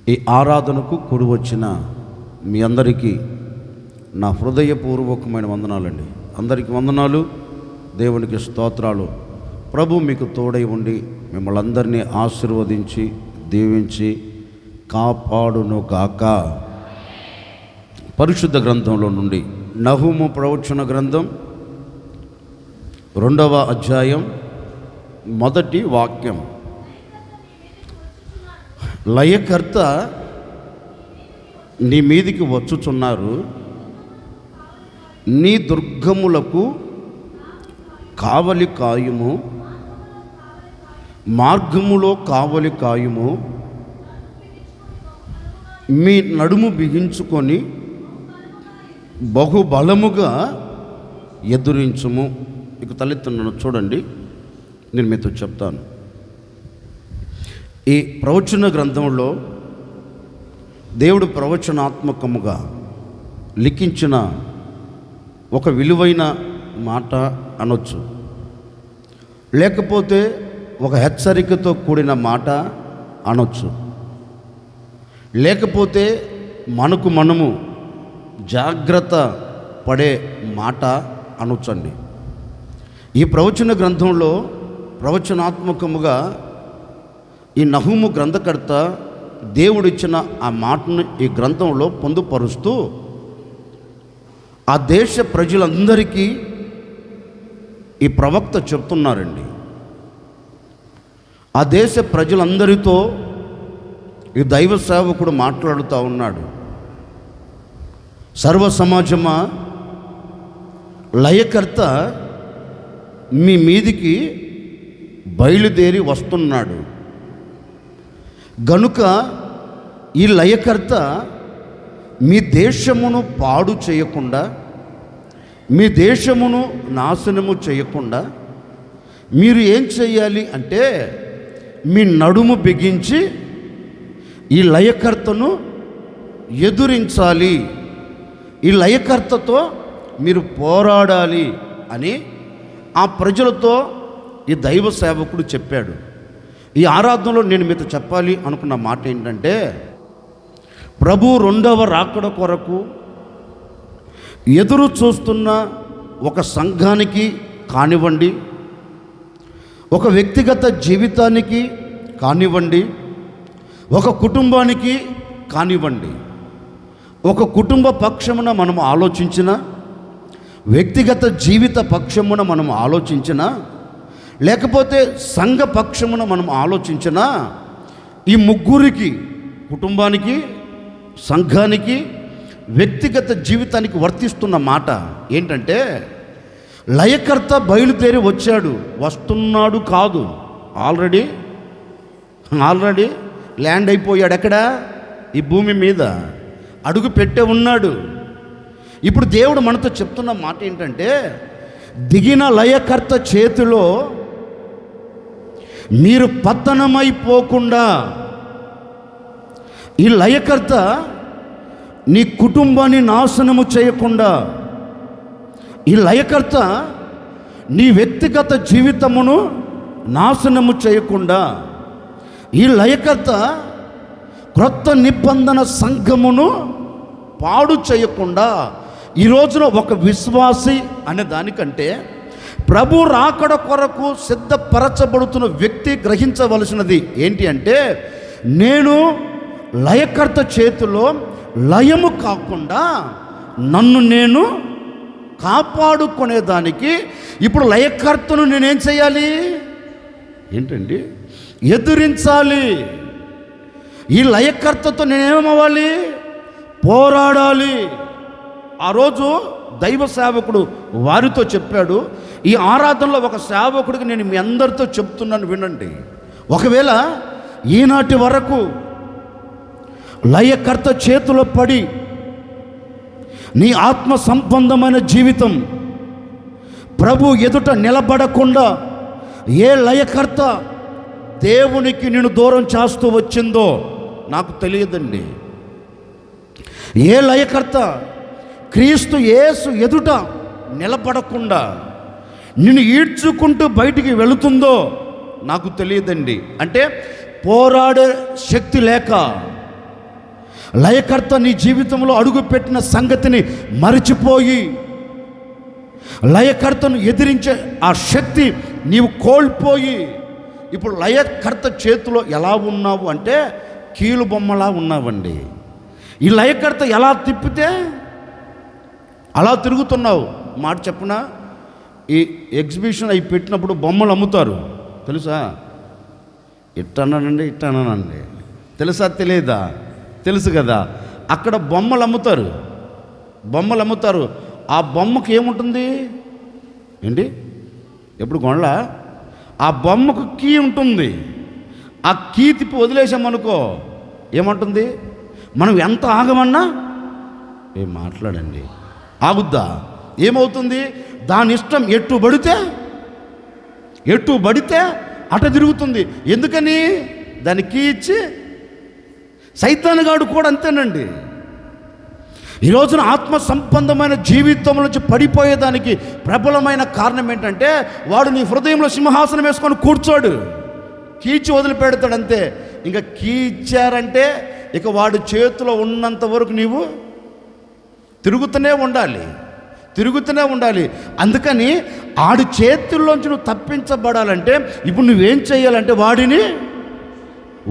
ఈ ఆరాధనకు కూడి వచ్చిన మీ అందరికీ నా హృదయపూర్వకమైన వందనాలండి. అందరికీ వందనాలు, దేవునికి స్తోత్రాలు. ప్రభు మీకు తోడై ఉండి మిమ్మల్ని అందరినీ ఆశీర్వదించి దీవించి కాపాడును గాక. పరిశుద్ధ గ్రంథంలో నుండి నహూము ప్రవచన గ్రంథం 2వ అధ్యాయం 1వ వాక్యం. లయకర్త నీ మీదికి వచ్చుచున్నారు, నీ దుర్గములకు కావలి కాయుము, మార్గములో కావలి కాయుము, మీ నడుము బిగించుకొని బహుబలముగా ఎదురించుము. ఇక తలెత్తున్నాను చూడండి, నేను మీతో చెప్తాను. ఈ ప్రవచన గ్రంథంలో దేవుడు ప్రవచనాత్మకముగా లిఖించిన ఒక విలువైన మాట అనొచ్చు, లేకపోతే ఒక హెచ్చరికతో కూడిన మాట అనొచ్చు, లేకపోతే మనము జాగ్రత్త పడే మాట అనొచ్చండి. ఈ ప్రవచన గ్రంథంలో ప్రవచనాత్మకముగా ఈ నహూము గ్రంథకర్త దేవుడిచ్చిన ఆ మాటను ఈ గ్రంథంలో పొందుపరుస్తూ ఆ దేశ ప్రజలందరికీ ఈ ప్రవక్త చెప్తున్నారండి. ఆ దేశ ప్రజలందరితో ఈ దైవ సేవకుడు మాట్లాడుతూ ఉన్నాడు. సర్వ సమాజమా, లయకర్త మీ మీదికి బయలుదేరి వస్తున్నాడు గనుక ఈ లయకర్త మీ దేశమును పాడు చేయకుండా, మీ దేశమును నాశనము చేయకుండా మీరు ఏం చేయాలి అంటే, మీ నడుము బిగించి ఈ లయకర్తను ఎదురించాలి, ఈ లయకర్తతో మీరు పోరాడాలి అని ఆ ప్రజలతో ఈ దైవ సేవకుడు చెప్పాడు. ఈ ఆరాధనలో నేను మీతో చెప్పాలి అనుకున్న మాట ఏంటంటే, ప్రభు 2వ రాకడ కొరకు ఎదురు చూస్తున్న ఒక సంఘానికి కానివ్వండి, ఒక వ్యక్తిగత జీవితానికి కానివ్వండి, ఒక కుటుంబానికి కానివ్వండి, ఒక కుటుంబ పక్షమున మనం ఆలోచించిన, వ్యక్తిగత జీవిత పక్షమున మనం ఆలోచించిన, లేకపోతే సంఘ పక్షమున మనం ఆలోచించిన, ఈ ముగ్గురికి, కుటుంబానికి, సంఘానికి, వ్యక్తిగత జీవితానికి వర్తిస్తున్న మాట ఏంటంటే, లయకర్త బయలుదేరి వచ్చాడు, వస్తున్నాడు కాదు, ఆల్రెడీ ల్యాండ్ అయిపోయాడు. ఎక్కడ? ఈ భూమి మీద అడుగు పెట్టే ఉన్నాడు. ఇప్పుడు దేవుడు మనతో చెప్తున్న మాట ఏంటంటే, దిగిన లయకర్త చేతిలో మీరు పతనమైపోకుండా, ఈ లయకర్త నీ కుటుంబాన్ని నాశనము చేయకుండా, ఈ లయకర్త నీ వ్యక్తిగత జీవితమును నాశనము చేయకుండా, ఈ లయకర్త క్రొత్త నిబంధన సంఘమును పాడు చేయకుండా, ఈ రోజున ఒక విశ్వాసి అనే దానికంటే ప్రభు రాకడ కొరకు సిద్ధపరచబడుతున్న వ్యక్తి గ్రహించవలసినది ఏంటి అంటే, నేను లయకర్త చేతిలో లయము కాకుండా నన్ను నేను కాపాడుకునేదానికి ఇప్పుడు లయకర్తను నేనేం చేయాలి ఏంటండి? ఎదురించాలి. ఈ లయకర్తతో నేనేమవ్వాలి? పోరాడాలి. ఆ రోజు దైవ సేవకుడు వారితో చెప్పాడు. ఈ ఆరాధనలో ఒక సేవకుడికి నేను మీ అందరితో చెప్తున్నాను, వినండి. ఒకవేళ ఈనాటి వరకు లయకర్త చేతిలో పడి నీ ఆత్మ సంబంధమైన జీవితం ప్రభు ఎదుట నిలబడకుండా ఏ లయకర్త దేవునికి నేను దూరం చేస్తూ వచ్చిందో నాకు తెలియదండి. ఏ లయకర్త క్రీస్తు యేసు ఎదుట నిలబడకుండా నిన్ను ఈడ్చుకుంటూ బయటికి వెళుతుందో నాకు తెలియదండి. అంటే పోరాడే శక్తి లేక, లయకర్త నీ జీవితంలో అడుగుపెట్టిన సంగతిని మరిచిపోయి లయకర్తను ఎదిరించే ఆ శక్తి నీవు కోల్పోయి ఇప్పుడు లయకర్త చేతిలో ఎలా ఉన్నావు అంటే కీలు బొమ్మలా ఉన్నావండి. ఈ లయకర్త ఎలా తిప్పితే అలా తిరుగుతున్నావు. మాట చెప్పున, ఈ ఎగ్జిబిషన్ అవి పెట్టినప్పుడు బొమ్మలు అమ్ముతారు తెలుసా? ఇట్టన్నానండి ఇట్టన్నానండి, తెలుసా తెలియదా? తెలుసు కదా. అక్కడ బొమ్మలు అమ్ముతారు. ఆ బొమ్మకు ఏముంటుంది ఏంటి? ఎప్పుడు కొండ ఆ బొమ్మకు కీ ఉంటుంది. ఆ కీ తిప్పి వదిలేసామనుకో ఏమంటుంది? మనం ఎంత ఆగమన్నా ఏం మాట్లాడండి ఆగుద్దా? ఏమవుతుంది? దాని ఇష్టం ఎట్టు పడితే అట తిరుగుతుంది. ఎందుకని? దాని కీ ఇచ్చి సైతానుగాడు కూడా అంతేనండి. ఈ రోజున ఆత్మ సంబంధమైన జీవితం నుంచి పడిపోయేదానికి ప్రబలమైన కారణం ఏంటంటే వాడు నీ హృదయంలో సింహాసనం వేసుకొని కూర్చోడు, కీచి వదిలిపెడతాడు అంతే. ఇంకా కీ ఇచ్చారంటే ఇక వాడి చేతిలో ఉన్నంత వరకు నీవు తిరుగుతూనే ఉండాలి. అందుకని ఆడి చేతుల్లోంచి నువ్వు తప్పించబడాలంటే ఇప్పుడు నువ్వేం చేయాలంటే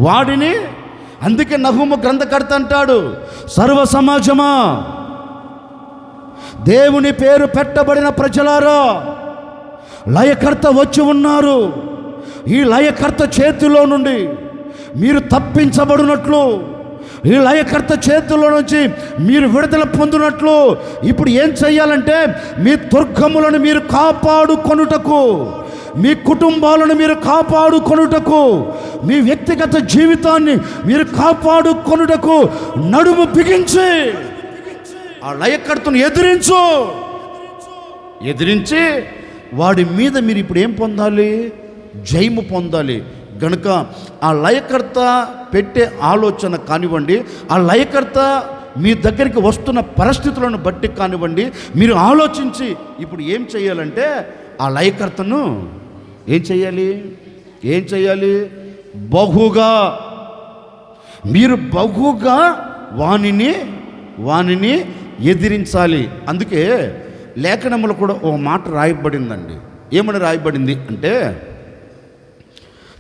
వాడిని అందుకే నహూము గ్రంథకర్త అంటాడు, సర్వ సమాజమా, దేవుని పేరు పెట్టబడిన ప్రజలారా, లయకర్త వచ్చి ఉన్నారు. ఈ లయకర్త చేతిలో నుండి మీరు తప్పించబడినట్లు, ఈ లయకర్త చేతుల్లో నుంచి మీరు విడుదల పొందినట్లు ఇప్పుడు ఏం చెయ్యాలంటే మీ దుర్గములను మీరు కాపాడుకొనుటకు, మీ కుటుంబాలను మీరు కాపాడుకొనుటకు, మీ వ్యక్తిగత జీవితాన్ని మీరు కాపాడుకొనుటకు నడుము బిగించి ఆ లయకర్తను ఎదిరించి వాడి మీద మీరు ఇప్పుడు ఏం పొందాలి? జయము పొందాలి. గనుక ఆ లయకర్త పెట్టే ఆలోచన కానివ్వండి, ఆ లయకర్త మీ దగ్గరికి వస్తున్న పరిస్థితులను బట్టి కానివ్వండి, మీరు ఆలోచించి ఇప్పుడు ఏం చేయాలంటే ఆ లయకర్తను ఏం చేయాలి? మీరు బహుగా వానిని ఎదిరించాలి. అందుకే లేఖనములో కూడా ఓ మాట రాయబడిందండి. ఏమని రాయబడింది అంటే,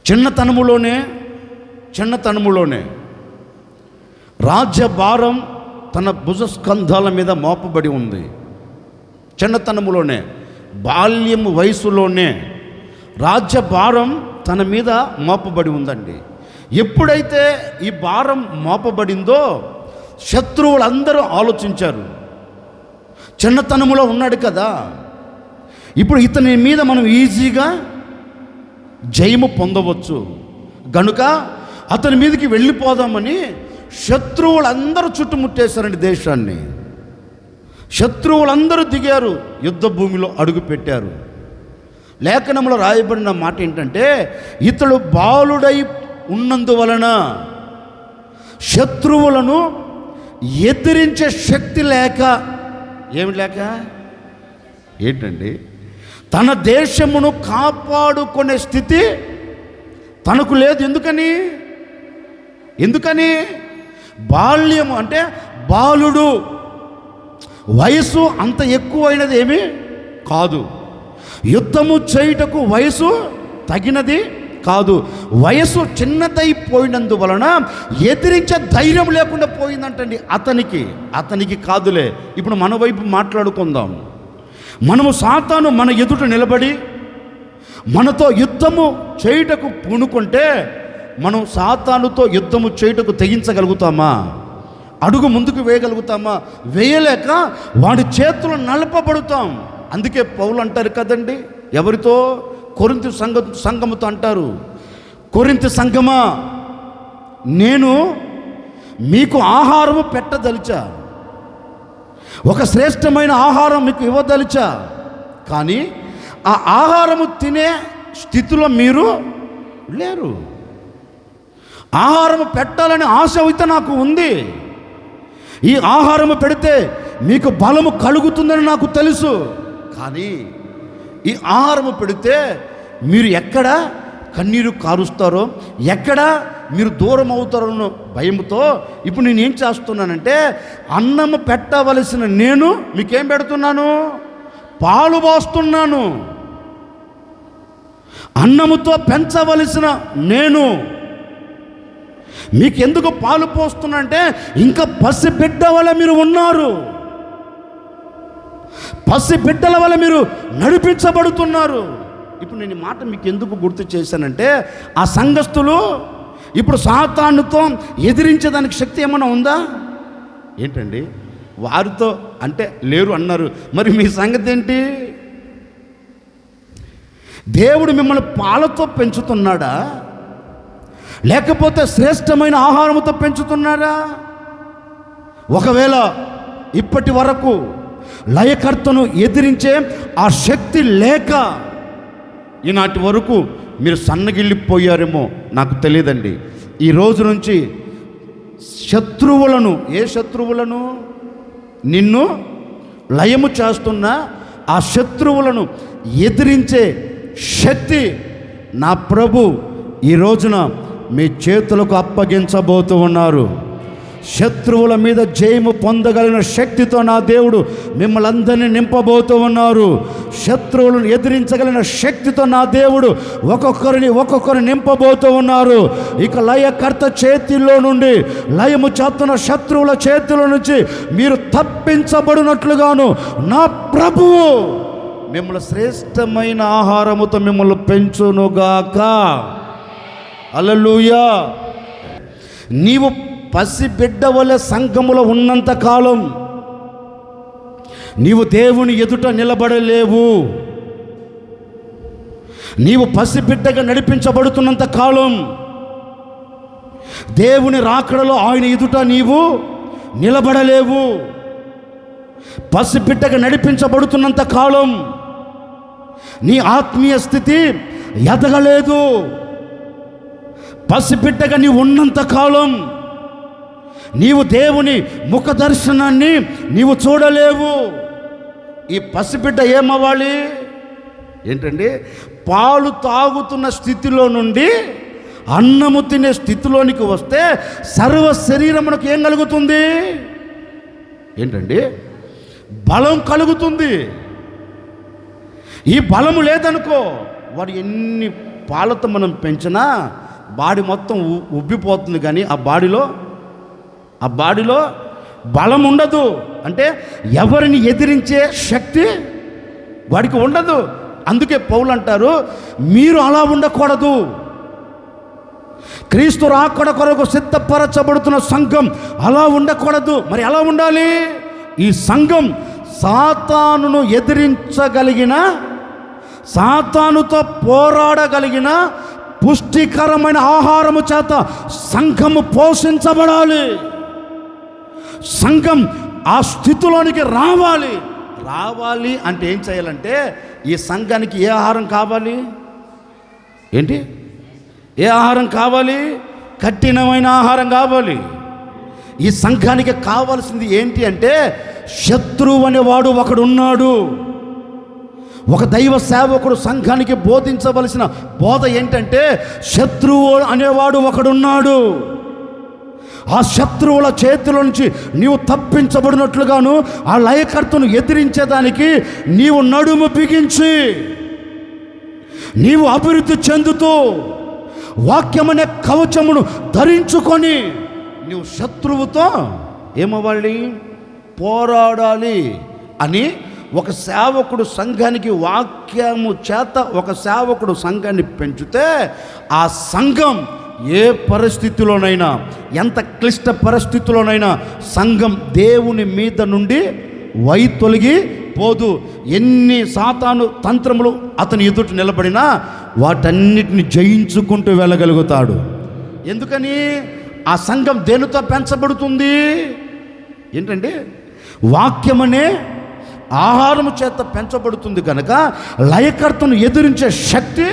చిన్నతనములోనే రాజ్యభారం తన భుజస్కంధాల మీద మోపబడి ఉంది. చిన్నతనములోనే, బాల్యము వయసులోనే రాజ్యభారం తన మీద మోపబడి ఉందండి. ఎప్పుడైతే ఈ భారం మోపబడిందో శత్రువులందరూ ఆలోచించారు, చిన్నతనములో ఉన్నాడు కదా, ఇప్పుడు ఇతని మీద మనం ఈజీగా జయము పొందవచ్చు, గనుక అతని మీదకి వెళ్ళిపోదామని శత్రువులందరూ చుట్టుముట్టేశారండి దేశాన్ని. శత్రువులందరూ దిగారు, యుద్ధ భూమిలో అడుగు పెట్టారు. లేఖనంలో రాయబడిన మాట ఏంటంటే, ఇతడు బాలుడై ఉన్నందువలన శత్రువులను ఎదిరించే శక్తి లేక, ఏంటండి, తన దేశమును కాపాడుకునే స్థితి తనకు లేదు. ఎందుకని? బాల్యము అంటే బాలుడు, వయసు అంత ఎక్కువైనది ఏమీ కాదు. యుద్ధము చేయుటకు వయసు తగినది కాదు. వయసు చిన్నదైపోయినందువలన ఎదిరించే ధైర్యం లేకుండా పోయిందంటండి అతనికి కాదులే. ఇప్పుడు మన వైపు మాట్లాడుకుందాం. మనము సాతాను మన ఎదుట నిలబడి మనతో యుద్ధము చేయుటకు పూనుకుంటే మనం సాతానుతో యుద్ధము చేయుటకు తెగించగలుగుతామా? అడుగు ముందుకు వేయగలుగుతామా? వేయలేక వాడి చేతులు నలపబడుతాం. అందుకే పౌలు అంటారు కదండి, ఎవరితో? కొరింథీ సంఘముతో అంటారు, కొరింథీ సంఘమా, నేను మీకు ఆహారము పెట్టదలిచా, ఒక శ్రేష్టమైన ఆహారం మీకు ఇవ్వదలిచా, కానీ ఆ ఆహారము తినే స్థితిలో మీరు లేరు. ఆహారము పెట్టాలని ఆశ అయితే నాకు ఉంది. ఈ ఆహారము పెడితే మీకు బలము కలుగుతుందని నాకు తెలుసు. కానీ ఈ ఆహారము పెడితే మీరు ఎక్కడ కన్నీరు కారుస్తారో, ఎక్కడ మీరు దూరం అవుతారన్న భయంతో ఇప్పుడు నేనేం చేస్తున్నానంటే, అన్నము పెట్టవలసిన నేను మీకేం పెడుతున్నాను? పాలు పోస్తున్నాను. అన్నముతో పెంచవలసిన నేను మీకెందుకు పాలు పోస్తున్నా అంటే, ఇంకా పసిబిడ్డ వల్ల మీరు ఉన్నారు, పసిబిడ్డల వల్ల మీరు నడిపించబడుతున్నారు. ఇప్పుడు నేను ఈ మాట మీకు ఎందుకు గుర్తు చేశానంటే, ఆ సంఘస్థులు ఇప్పుడు సాతానుతో ఎదిరించేదానికి శక్తి ఏమైనా ఉందా? ఏంటండి వారితో అంటే లేరు అన్నారు, మరి మీ సంగతి ఏంటి? దేవుడు మిమ్మల్ని పాలతో పెంచుతున్నాడా, లేకపోతే శ్రేష్టమైన ఆహారంతో పెంచుతున్నాడా? ఒకవేళ ఇప్పటి వరకు లయకర్తను ఎదిరించే ఆ శక్తి లేక ఈనాటి వరకు మీరు సన్నగిల్లిపోయారేమో నాకు తెలియదండి. ఈ రోజు నుంచి శత్రువులను, ఏ శత్రువులను? నిన్ను లయము చేస్తున్న ఆ శత్రువులను ఎదిరించే శక్తి నా ప్రభు ఈ రోజున మీ చేతులకు అప్పగించబోతూ ఉన్నారు. శత్రువుల మీద జయము పొందగలిగిన శక్తితో నా దేవుడు మిమ్మల్ని అందరినీ నింపబోతూ ఉన్నారు. శత్రువులను ఎదిరించగలిగిన శక్తితో నా దేవుడు ఒక్కొక్కరిని నింపబోతూ ఉన్నారు. ఇక లయకర్త చేతిలో నుండి, లయము చేస్తున్న శత్రువుల చేతిలో నుంచి మీరు తప్పించబడినట్లుగాను నా ప్రభువు మిమ్మల్ని శ్రేష్టమైన ఆహారముతో మిమ్మల్ని పెంచునుగాక. హల్లెలూయా. నీవు పసిబిడ్డ వలె సంఘములో ఉన్నంత కాలం నీవు దేవుని ఎదుట నిలబడలేవు. నీవు పసిబిడ్డగా నడిపించబడుతున్నంత కాలం దేవుని రాకడలో ఆయన ఎదుట నీవు నిలబడలేవు. పసిబిడ్డగా నడిపించబడుతున్నంత కాలం నీ ఆత్మీయ స్థితి ఎదగలేదు. పసిబిడ్డగా నీవు ఉన్నంత కాలం నీవు దేవుని ముఖ దర్శనాన్ని నీవు చూడలేవు. ఈ పసిబిడ్డ ఏమవ్వాలి? ఏంటండి, పాలు తాగుతున్న స్థితిలో నుండి అన్నము తినే స్థితిలోనికి వస్తే సర్వ శరీరమునకు ఏం కలుగుతుంది? ఏంటండి, బలం కలుగుతుంది. ఈ బలము లేదనుకో, వాడు ఎన్ని పాలతో మనం పెంచినా బాడీ మొత్తం ఉబ్బిపోతుంది, కానీ ఆ బాడీలో బలం ఉండదు. అంటే ఎవరిని ఎదిరించే శక్తి వాడికి ఉండదు. అందుకే పౌలు అంటారు, మీరు అలా ఉండకూడదు. క్రీస్తు రాకడ కొరకు సిద్ధపరచబడుతున్న సంఘం అలా ఉండకూడదు. మరి ఎలా ఉండాలి? ఈ సంఘం సాతానును ఎదిరించగలిగిన, సాతానుతో పోరాడగలిగిన పుష్టికరమైన ఆహారము చేత సంఘము పోషించబడాలి. సంఘం ఆ స్థితిలోనికి రావాలి. అంటే ఏం చేయాలంటే, ఈ సంఘానికి ఏ ఆహారం కావాలి? ఏంటి? ఏ ఆహారం కావాలి? కఠినమైన ఆహారం కావాలి. ఈ సంఘానికి కావాల్సింది ఏంటి అంటే, శత్రువు అనేవాడు ఒకడున్నాడు. ఒక దైవ సేవకుడు సంఘానికి బోధించవలసిన బోధ ఏంటంటే, శత్రువు అనేవాడు ఒకడున్నాడు. ఆ శత్రువుల చేతుల నుంచి నీవు తప్పించబడినట్లుగాను ఆ లయకర్తను ఎదిరించేదానికి నీవు నడుము బిగించి, నీవు అభివృద్ధి చెందుతూ వాక్యమనే కవచమును ధరించుకొని నీవు శత్రువుతో ఏమవ్వాలి? పోరాడాలి అని ఒక సేవకుడు సంఘానికి వాక్యము చేత ఒక సేవకుడు సంఘాన్ని పెంచితే, ఆ సంఘం ఏ పరిస్థితిలోనైనా, ఎంత క్లిష్ట పరిస్థితిలోనైనా సంఘం దేవుని మీద నుండి వైతొలిగి పోదు. ఎన్ని సాతాను తంత్రములు అతని ఎదుట నిలబడినా వాటన్నిటిని జయించుకుంటూ వెళ్ళగలుగుతాడు. ఎందుకని? ఆ సంఘం దేనితో పెంచబడుతుంది? ఏంటంటే, వాక్యమనే ఆహారము చేత పెంచబడుతుంది. కనుక లయకర్తను ఎదిరించే శక్తి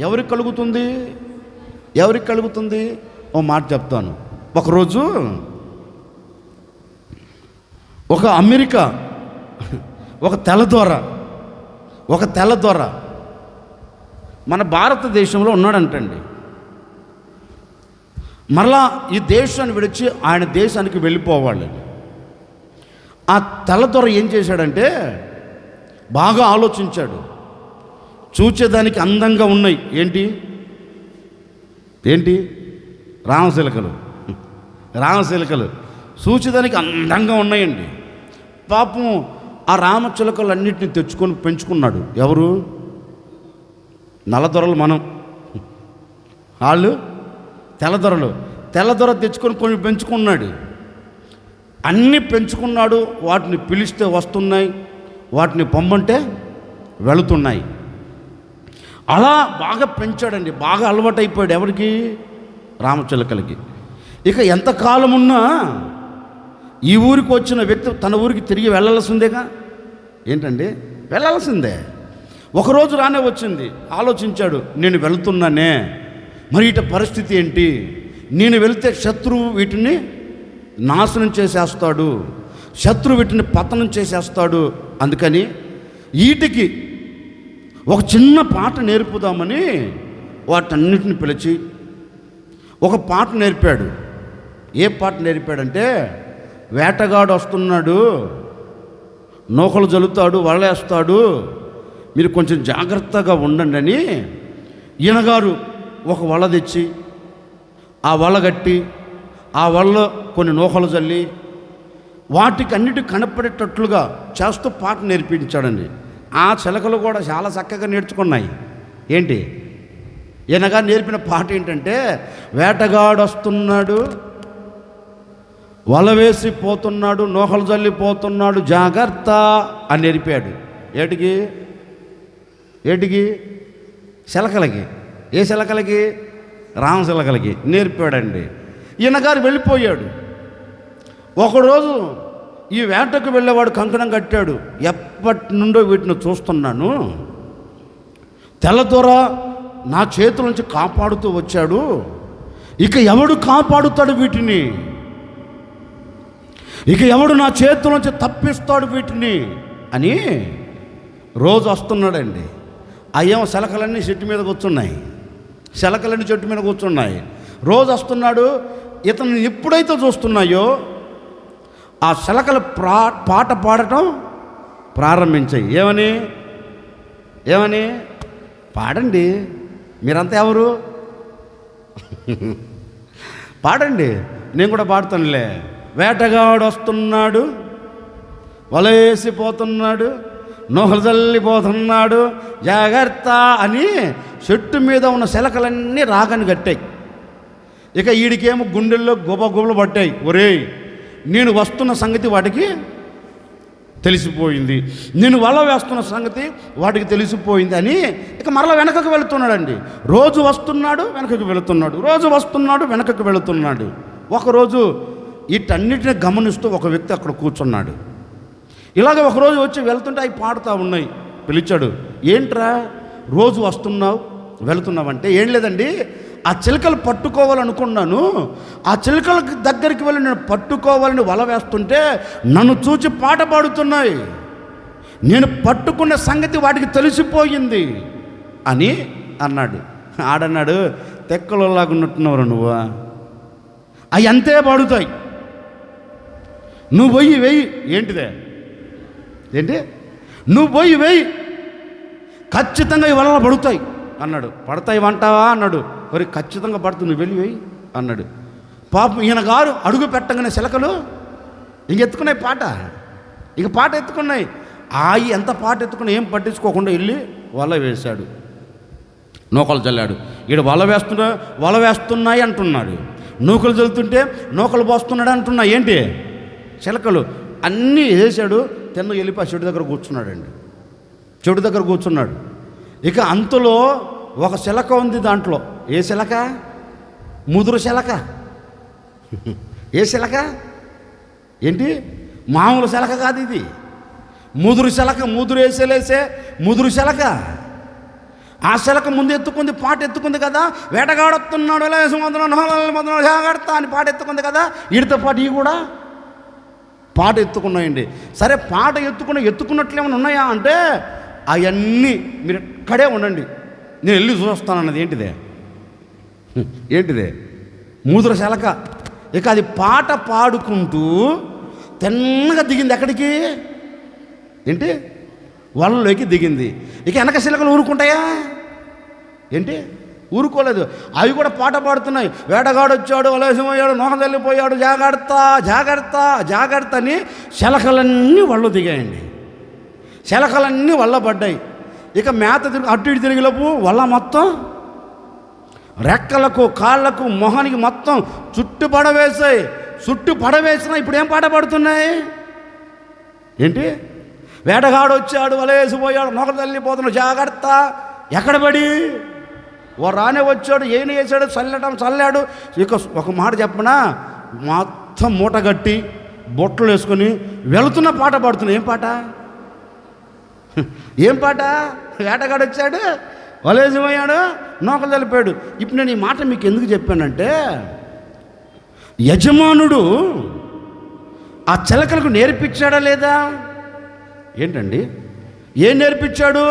ఎవరికి కలుగుతుంది? ఎవరికి కలుగుతుంది? ఓ మాట చెప్తాను. ఒకరోజు ఒక అమెరికా ఒక తెల్లదొర మన భారతదేశంలో ఉన్నాడంటండి. మరలా ఈ దేశాన్ని విడిచి ఆయన దేశానికి వెళ్ళిపోవాలి. ఆ తెల్లదొర ఏం చేశాడంటే బాగా ఆలోచించాడు. చూచేదానికి అందంగా ఉన్నాయి. ఏంటి ఏంటి రామచిలుకలు చూచేదానికి అందంగా ఉన్నాయండి. పాపం ఆ రామచిలుకలు అన్నిటిని తెచ్చుకొని పెంచుకున్నాడు. ఎవరు? నల్లదొరలు. మనం వాళ్ళు తెల్లదొర తెచ్చుకొని కొన్ని పెంచుకున్నాడు. అన్నీ పెంచుకున్నాడు. వాటిని పిలిస్తే వస్తున్నాయి, వాటిని పొమ్మంటే వెళుతున్నాయి. అలా బాగా పెంచాడండి. బాగా అలవాటు అయిపోయాడు. ఎవరికి? రామచిలుకలకి. ఇక ఎంతకాలం ఉన్నా ఈ ఊరికి వచ్చిన వ్యక్తి తన ఊరికి తిరిగి వెళ్ళాల్సిందేగా. ఏంటండి? వెళ్ళాల్సిందే. ఒకరోజు రానే వచ్చింది. ఆలోచించాడు, నేను వెళ్తున్నానే, మరి ఇట పరిస్థితి ఏంటి? నేను వెళ్తే శత్రువు వీటిని నాశనం చేసేస్తాడు, శత్రువు వీటిని పతనం చేసేస్తాడు. అందుకని వీటికి ఒక చిన్న పాట నేర్పుదామని వాటన్నిటిని పిలిచి ఒక పాట నేర్పాడు. ఏ పాట నేర్పాడంటే, వేటగాడు వస్తున్నాడు, నూకలు జల్లుతాడు, వలలేస్తాడు, మీరు కొంచెం జాగ్రత్తగా ఉండండి అని ఈయనగారు ఒక వల తెచ్చి ఆ వల కట్టి ఆ వలలో కొన్ని నూకలు జల్లి వాటికి అన్నిటి కనపడేటట్లుగా చేస్తూ పాట నేర్పించాడండి. ఆ చిలకలు కూడా చాలా చక్కగా నేర్చుకున్నాయి. ఏంటి? ఈయనగా నేర్పిన పాట ఏంటంటే, వేటగాడు వస్తున్నాడు, వల వేసిపోతున్నాడు, నూకలు జల్లిపోతున్నాడు, జాగ్రత్త అని నేర్పాడు. ఏటికి? చిలకలకి. ఏ చిలకలకి? రామచిలకలకి నేర్పాడండి. ఈయనగారు వెళ్ళిపోయాడు. ఒకరోజు ఈ వేటకు వెళ్ళేవాడు కంకణం కట్టాడు. ఎప్పటి నుండో వీటిని చూస్తున్నాను, తెల్లదొర నా చేతుల నుంచి కాపాడుతూ వచ్చాడు, ఇక ఎవడు కాపాడుతాడు వీటిని? ఇక ఎవడు నా చేతుల నుంచి తప్పిస్తాడు వీటిని అని రోజు వస్తున్నాడండి. అయ్యేమో చిలకలన్నీ చెట్టు మీద కూర్చున్నాయి. రోజు వస్తున్నాడు. ఇతను ఎప్పుడైతే చూస్తున్నాయో ఆ చిలకలు పాట పాడటం ప్రారంభించాయి. ఏమని? పాడండి, మీరంతా ఎవరు? పాడండి, నేను కూడా పాడుతానులే. వేటగాడు వస్తున్నాడు, వలేసిపోతున్నాడు, నూకలు జల్లిపోతున్నాడు, జాగ్రత్త అని చెట్టు మీద ఉన్న చిలకలన్నీ రాగని కట్టాయి. ఇక వీడికేమో గుండెల్లో గుబగుబలు పట్టాయి. ఒరేయ్, నేను వస్తున్న సంగతి వాటికి తెలిసిపోయింది, నేను వల వేస్తున్న సంగతి వాటికి తెలిసిపోయింది అని ఇక మరలా వెనకకు వెళుతున్నాడండి. రోజు వస్తున్నాడు, వెనకకు వెళుతున్నాడు. ఒకరోజు వీటన్నిటిని గమనిస్తూ ఒక వ్యక్తి అక్కడ కూర్చున్నాడు. ఇలాగ ఒకరోజు వచ్చి వెళ్తుంటే అవి పాడుతూ ఉన్నాయి. పిలిచాడు. ఏంట్రా రోజు వస్తున్నావు వెళుతున్నావు అంటే, ఏం లేదండి, ఆ చిలకలు పట్టుకోవాలనుకున్నాను, ఆ చిలకల దగ్గరికి వెళ్ళి నేను పట్టుకోవాలని వల వేస్తుంటే నన్ను చూచి పాట పాడుతున్నాయి, నేను పట్టుకున్న సంగతి వాటికి తెలిసిపోయింది అని అన్నాడు. ఆడన్నాడు, తెక్కలలాగా ఉన్నట్టున్నావు నువ్వు, అవి అంతే పాడుతాయి, నువ్వు పోయి వెయ్యి. ఏంటి? నువ్వు పోయి వెయ్యి, ఖచ్చితంగా ఈ వలలు పడుతాయి అన్నాడు. పడతాయి అంటావా అన్నాడు. మరి ఖచ్చితంగా పడుతుంది, నువ్వు వెళ్ళి వెయ్యి అన్నాడు. పాపం ఈయన గారు అడుగు పెట్టగానే చిలకలు ఎత్తుకున్నాయి పాట ఎత్తుకున్నాయి. ఎంత పాట ఎత్తుకున్నా ఏం పట్టించుకోకుండా వెళ్ళి వల వేశాడు, నూకలు చల్లాడు. ఈడు వల వేస్తున్నాయి అంటున్నాడు, నూకలు చల్లుతుంటే నూకలు పోస్తున్నాడు అంటున్నా. ఏంటి? చిలకలు అన్నీ వేసాడు. తిన్న వెళ్ళిపో చెట్టు దగ్గర కూర్చున్నాడు. ఇక అంతలో ఒక చిలక ఉంది దాంట్లో. ఏ చిలక? ముదురు చిలక. ఏ చిలక? ఏంటి? మామూలు చిలక కాదు ఇది, ముదురు చిలక. ముదురు చిలక. ఆ చిలక ముందు ఎత్తుకుంది, పాట ఎత్తుకుంది కదా, వేటగాడొస్తున్నాడు జాగ్రత్త అని పాట ఎత్తుకుంది కదా, వీడితో పాటు ఇవి కూడా పాట ఎత్తుకున్నాయండి. సరే, పాట ఎత్తుకున్నట్లు ఏమైనా ఉన్నాయా అంటే, అవన్నీ మీరు ఇక్కడే ఉండండి, నేను వెళ్ళి చూస్తానన్నది. ఏంటిదే? మూదుర శలక. ఇక అది పాట పాడుకుంటూ తిన్నగా దిగింది. ఎక్కడికి? ఏంటి? వలలోకి దిగింది. ఇక వెనక శిలకలు ఊరుకుంటాయా ఏంటి? ఊరుకోలేదు. అవి కూడా పాట పాడుతున్నాయి. వేటగాడు వచ్చాడు, వలసమయ్యాడు, నోహ తల్లిపోయాడు, జాగ్రత్త జాగ్రత్త జాగ్రత్త అని శలకలన్నీ వళ్ళు దిగాయండి. శలకలన్నీ వల్ల పడ్డాయి. ఇక మేత అటు ఇటు తిరిగిలోపు వల్ల మొత్తం రెక్కలకు, కాళ్ళకు, మొహానికి మొత్తం చుట్టు పడవేసాయి. చుట్టు పడవేసినా ఇప్పుడు ఏం పాట పాడుతున్నాయి ఏంటి? వేటగాడు వచ్చాడు, వలేసిపోయాడు, నొక తల్లిపోతున్నాడు, జాగ్రత్త. ఎక్కడ పడి? ఓ రానే వచ్చాడు, ఏం చేశాడు? చల్లాడు. ఇక ఒక మాట చెప్పనా, మొత్తం మూటగట్టి బొట్టలు వేసుకొని వెళుతున్న పాట పాడుతున్నా. ఏం పాట? ఏం పాట? వేటగాడు వచ్చాడు, వలేసిపోయాడు, నోకలు తెలిపాడు. ఇప్పుడు నేను ఈ మాట మీకు ఎందుకు చెప్పానంటే, యజమానుడు ఆ చిలకలకు నేర్పించాడా లేదా? ఏంటండి? ఏం నేర్పించాడు?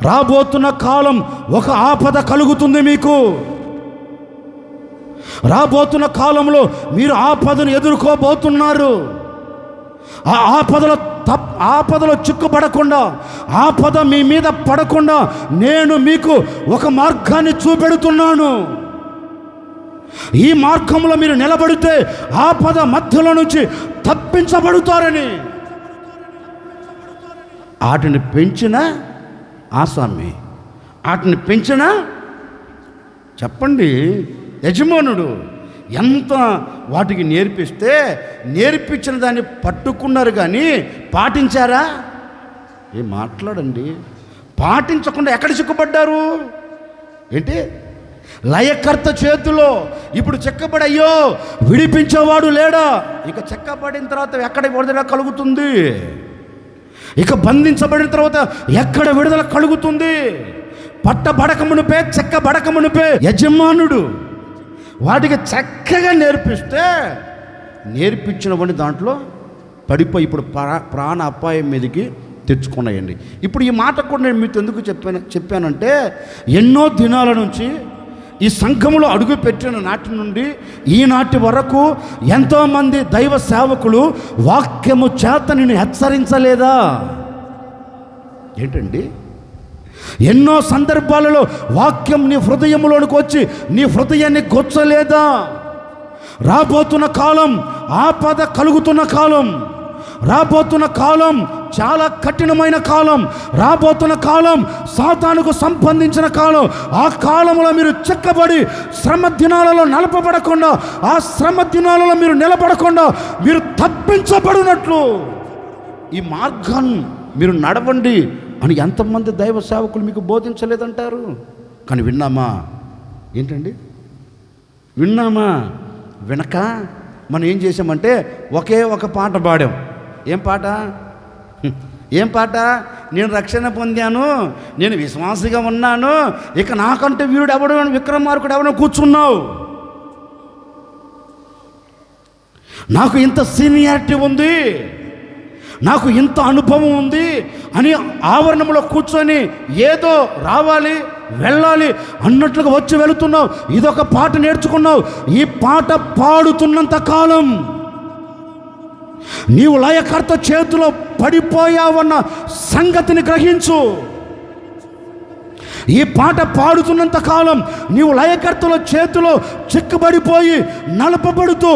రాబోతున్న కాలం ఒక ఆపద కలుగుతుంది మీకు. రాబోతున్న కాలంలో మీరు ఆపదను ఎదుర్కోబోతున్నారు. ఆ ఆపదలో చిక్కుపడకుండా, ఆపద మీ మీద పడకుండా నేను మీకు ఒక మార్గాన్ని చూపెడుతున్నాను. ఈ మార్గంలో మీరు నిలబడితే ఆపద మధ్యలో నుంచి తప్పించబడతారని. వాటిని పెంచిన ఆసామి, వాటిని పెంచిన చెప్పండి యజమానుడు ఎంత వాటికి నేర్పిస్తే నేర్పించిన దాన్ని పట్టుకున్నారు కానీ పాటించారా? ఏం మాట్లాడండి. పాటించకుండా ఎక్కడ చిక్కుపడ్డారు ఏంటి? లయకర్త చేతిలో ఇప్పుడు చెక్కబడి, అయ్యో విడిపించేవాడు లేడా? ఇక చెక్కబడిన తర్వాత ఎక్కడ విడుదల కలుగుతుంది? ఇక బంధించబడిన తర్వాత ఎక్కడ విడుదల కలుగుతుంది? పట్టబడకమునిపే, చెక్కబడకమునిపే యజమానుడు వాటికి చక్కగా నేర్పిస్తే నేర్పించినవన్నీ దాంట్లో పడిపోయి ఇప్పుడు ప్రాణ అపాయం మీదకి తెచ్చుకున్నాయండి. ఇప్పుడు ఈ మాట కూడా నేను మీతో ఎందుకు చెప్పానంటే, ఎన్నో దినాల నుంచి ఈ సంఘములో అడుగు పెట్టిన నాటి నుండి ఈనాటి వరకు ఎంతోమంది దైవ సేవకులు వాక్యము చేత నిన్ను హెచ్చరించలేదా ఏంటండి? ఎన్నో సందర్భాలలో వాక్యం నీ హృదయంలోనికి వచ్చి నీ హృదయాన్ని గొచ్చలేదా? రాబోతున్న కాలం ఆపద కలుగుతున్న కాలం, రాబోతున్న కాలం చాలా కఠినమైన కాలం, రాబోతున్న కాలం సాతానుకు సంబంధించిన కాలం. ఆ కాలంలో మీరు చెక్కబడి శ్రమ దినాలలో నలపబడకుండా, ఆ శ్రమ దినాలలో మీరు నిలబడకుండా మీరు తప్పించబడినట్లు ఈ మార్గాన్ని మీరు నడవండి అని ఎంతమంది దైవ సేవకులు మీకు బోధించలేదంటారు? కానీ విన్నామా ఏంటండి? విన్నామా? వినక మనం ఏం చేసామంటే ఒకే ఒక పాట పాడాం. ఏం పాట? ఏం పాట? నేను రక్షణ పొందాను, నేను విశ్వాసిగా ఉన్నాను, ఇక నాకంటే వీరుడు ఎవడు, విక్రమార్కుడు ఎవడో కూర్చున్నావు, నాకు ఇంత సీనియారిటీ ఉంది, నాకు ఇంత అనుభవం ఉంది అని ఆవరణంలో కూర్చొని ఏదో రావాలి వెళ్ళాలి అన్నట్లుగా వచ్చి వెళుతున్నావు. ఇదొక పాట నేర్చుకున్నావు. ఈ పాట పాడుతున్నంత కాలం నీవు లయకర్త చేతిలో పడిపోయావన్న సంగతిని గ్రహించు. ఈ పాట పాడుతున్నంత కాలం నీవు లయకర్తల చేతిలో చిక్కుబడిపోయి నలపబడుతూ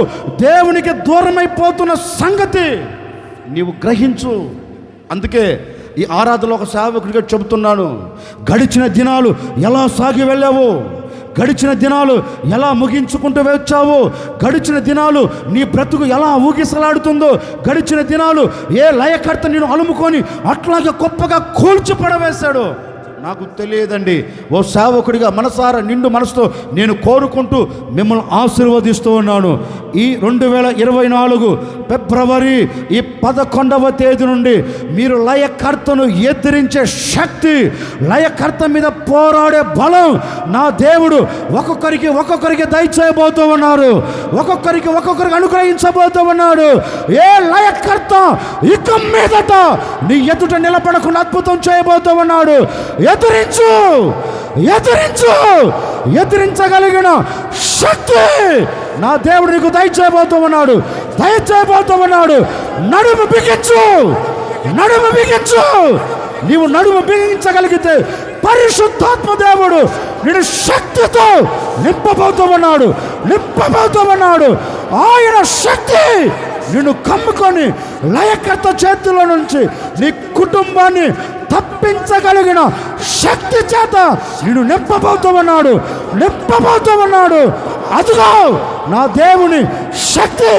దేవునికి దూరమైపోతున్న సంగతి నీవు గ్రహించు. అందుకే ఈ ఆరాధనలో ఒక సేవకుడిగా చెబుతున్నాను, గడిచిన దినాలు ఎలా సాగి వెళ్ళావు, గడిచిన దినాలు ఎలా ముగించుకుంటూ వచ్చావు, గడిచిన దినాలు నీ బ్రతుకు ఎలా ఊగిసలాడుతుందో, గడిచిన దినాలు ఏ లయకర్త నేను అలుముకొని అట్లాగే గొప్పగా కూల్చి పడవేశాడు నాకు తెలియదండి. ఓ సేవకుడిగా మనసారా నిండు మనసుతో నేను కోరుకుంటూ మిమ్మల్ని ఆశీర్వదిస్తూ ఉన్నాను. ఈ 2024 ఫిబ్రవరి ఈ 11వ తేదీ నుండి మీరు లయకర్తను ఎదిరించే శక్తి, లయకర్త మీద పోరాడే బలం నా దేవుడు ఒక్కొక్కరికి దయచేయబోతూ ఉన్నారు, ఒక్కొక్కరికి అనుగ్రహించబోతూ ఉన్నాడు. ఏ లయకర్త ఇక మీదట నీ ఎదుట నిలబడకుండా అద్భుతం చేయబోతూ ఉన్నాడు. ఎదిరించు, ఎదిరించు. ఎదిరించగలిగిన శక్తి నా దేవుడు నీకు దయచేయబోతూ ఉన్నాడు, దయచేయబోతూ ఉన్నాడు. నడుము బిగించు, నడుము బిగించు. నీవు నడుము బిగించగలిగితే పరిశుద్ధాత్మ దేవుడు నేను శక్తితో నింపబోతూ ఉన్నాడు, నింపబోతూ ఉన్నాడు. ఆయన శక్తి నిన్ను కమ్ముకొని లయకర్త చేతిలో నుంచి నీ కుటుంబాన్ని తప్పించగలిగిన శక్తి చేత నిన్ను నింపబోతూ ఉన్నాడు, నింపబోతూ ఉన్నాడు. అదిగో నా దేవుని శక్తి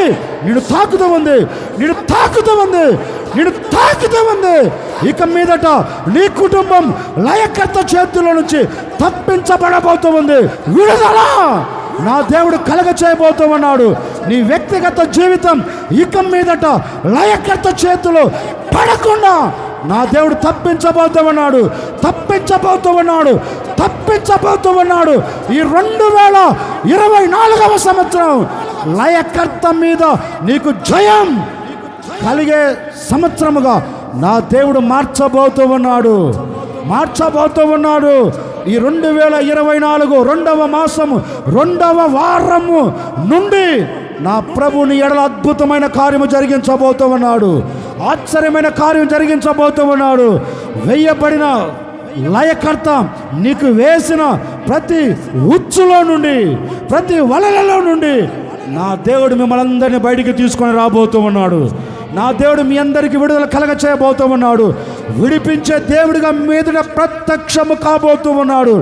నిన్ను తాకుతూ ఉంది, నిన్ను తాకుతూ ఉంది, నిన్ను తాకుతూ ఉంది. ఇక మీదట నీ కుటుంబం లయకర్త చేతుల నుంచి తప్పించబడబోతూ ఉంది. విడుదల నా దేవుడు కలగ చేయబోతూ ఉన్నాడు. నీ వ్యక్తిగత జీవితం ఇక మీదట లయకర్త చేతులు పడకుండా నా దేవుడు తప్పించబోతూ ఉన్నాడు, తప్పించబోతూ ఉన్నాడు, తప్పించబోతూ ఉన్నాడు. ఈ 2024వ సంవత్సరం లయకర్త మీద నీకు జయం కలిగే సంవత్సరముగా నా దేవుడు మార్చబోతూ ఉన్నాడు, మార్చబోతూ ఉన్నాడు. ఈ 2024 2వ మాసము 2వ వారము నుండి నా ప్రభుని ఎడల అద్భుతమైన కార్యము జరిగించబోతూ ఉన్నాడు, ఆశ్చర్యమైన కార్యం జరిగించబోతూ ఉన్నాడు. వేయబడిన లయకర్త నీకు వేసిన ప్రతి ఉచ్చులో నుండి, ప్రతి వలలలో నుండి నా దేవుడు మిమ్మల్ని అందరినీ బయటికి తీసుకొని రాబోతూ ఉన్నాడు. నా దేవుడు మీ అందరికీ విడుదల కలగ చేయబోతూ ఉన్నాడు. విడిపించే దేవుడిగా మీదట ప్రత్యక్షము కాబోతూ ఉన్నాడు.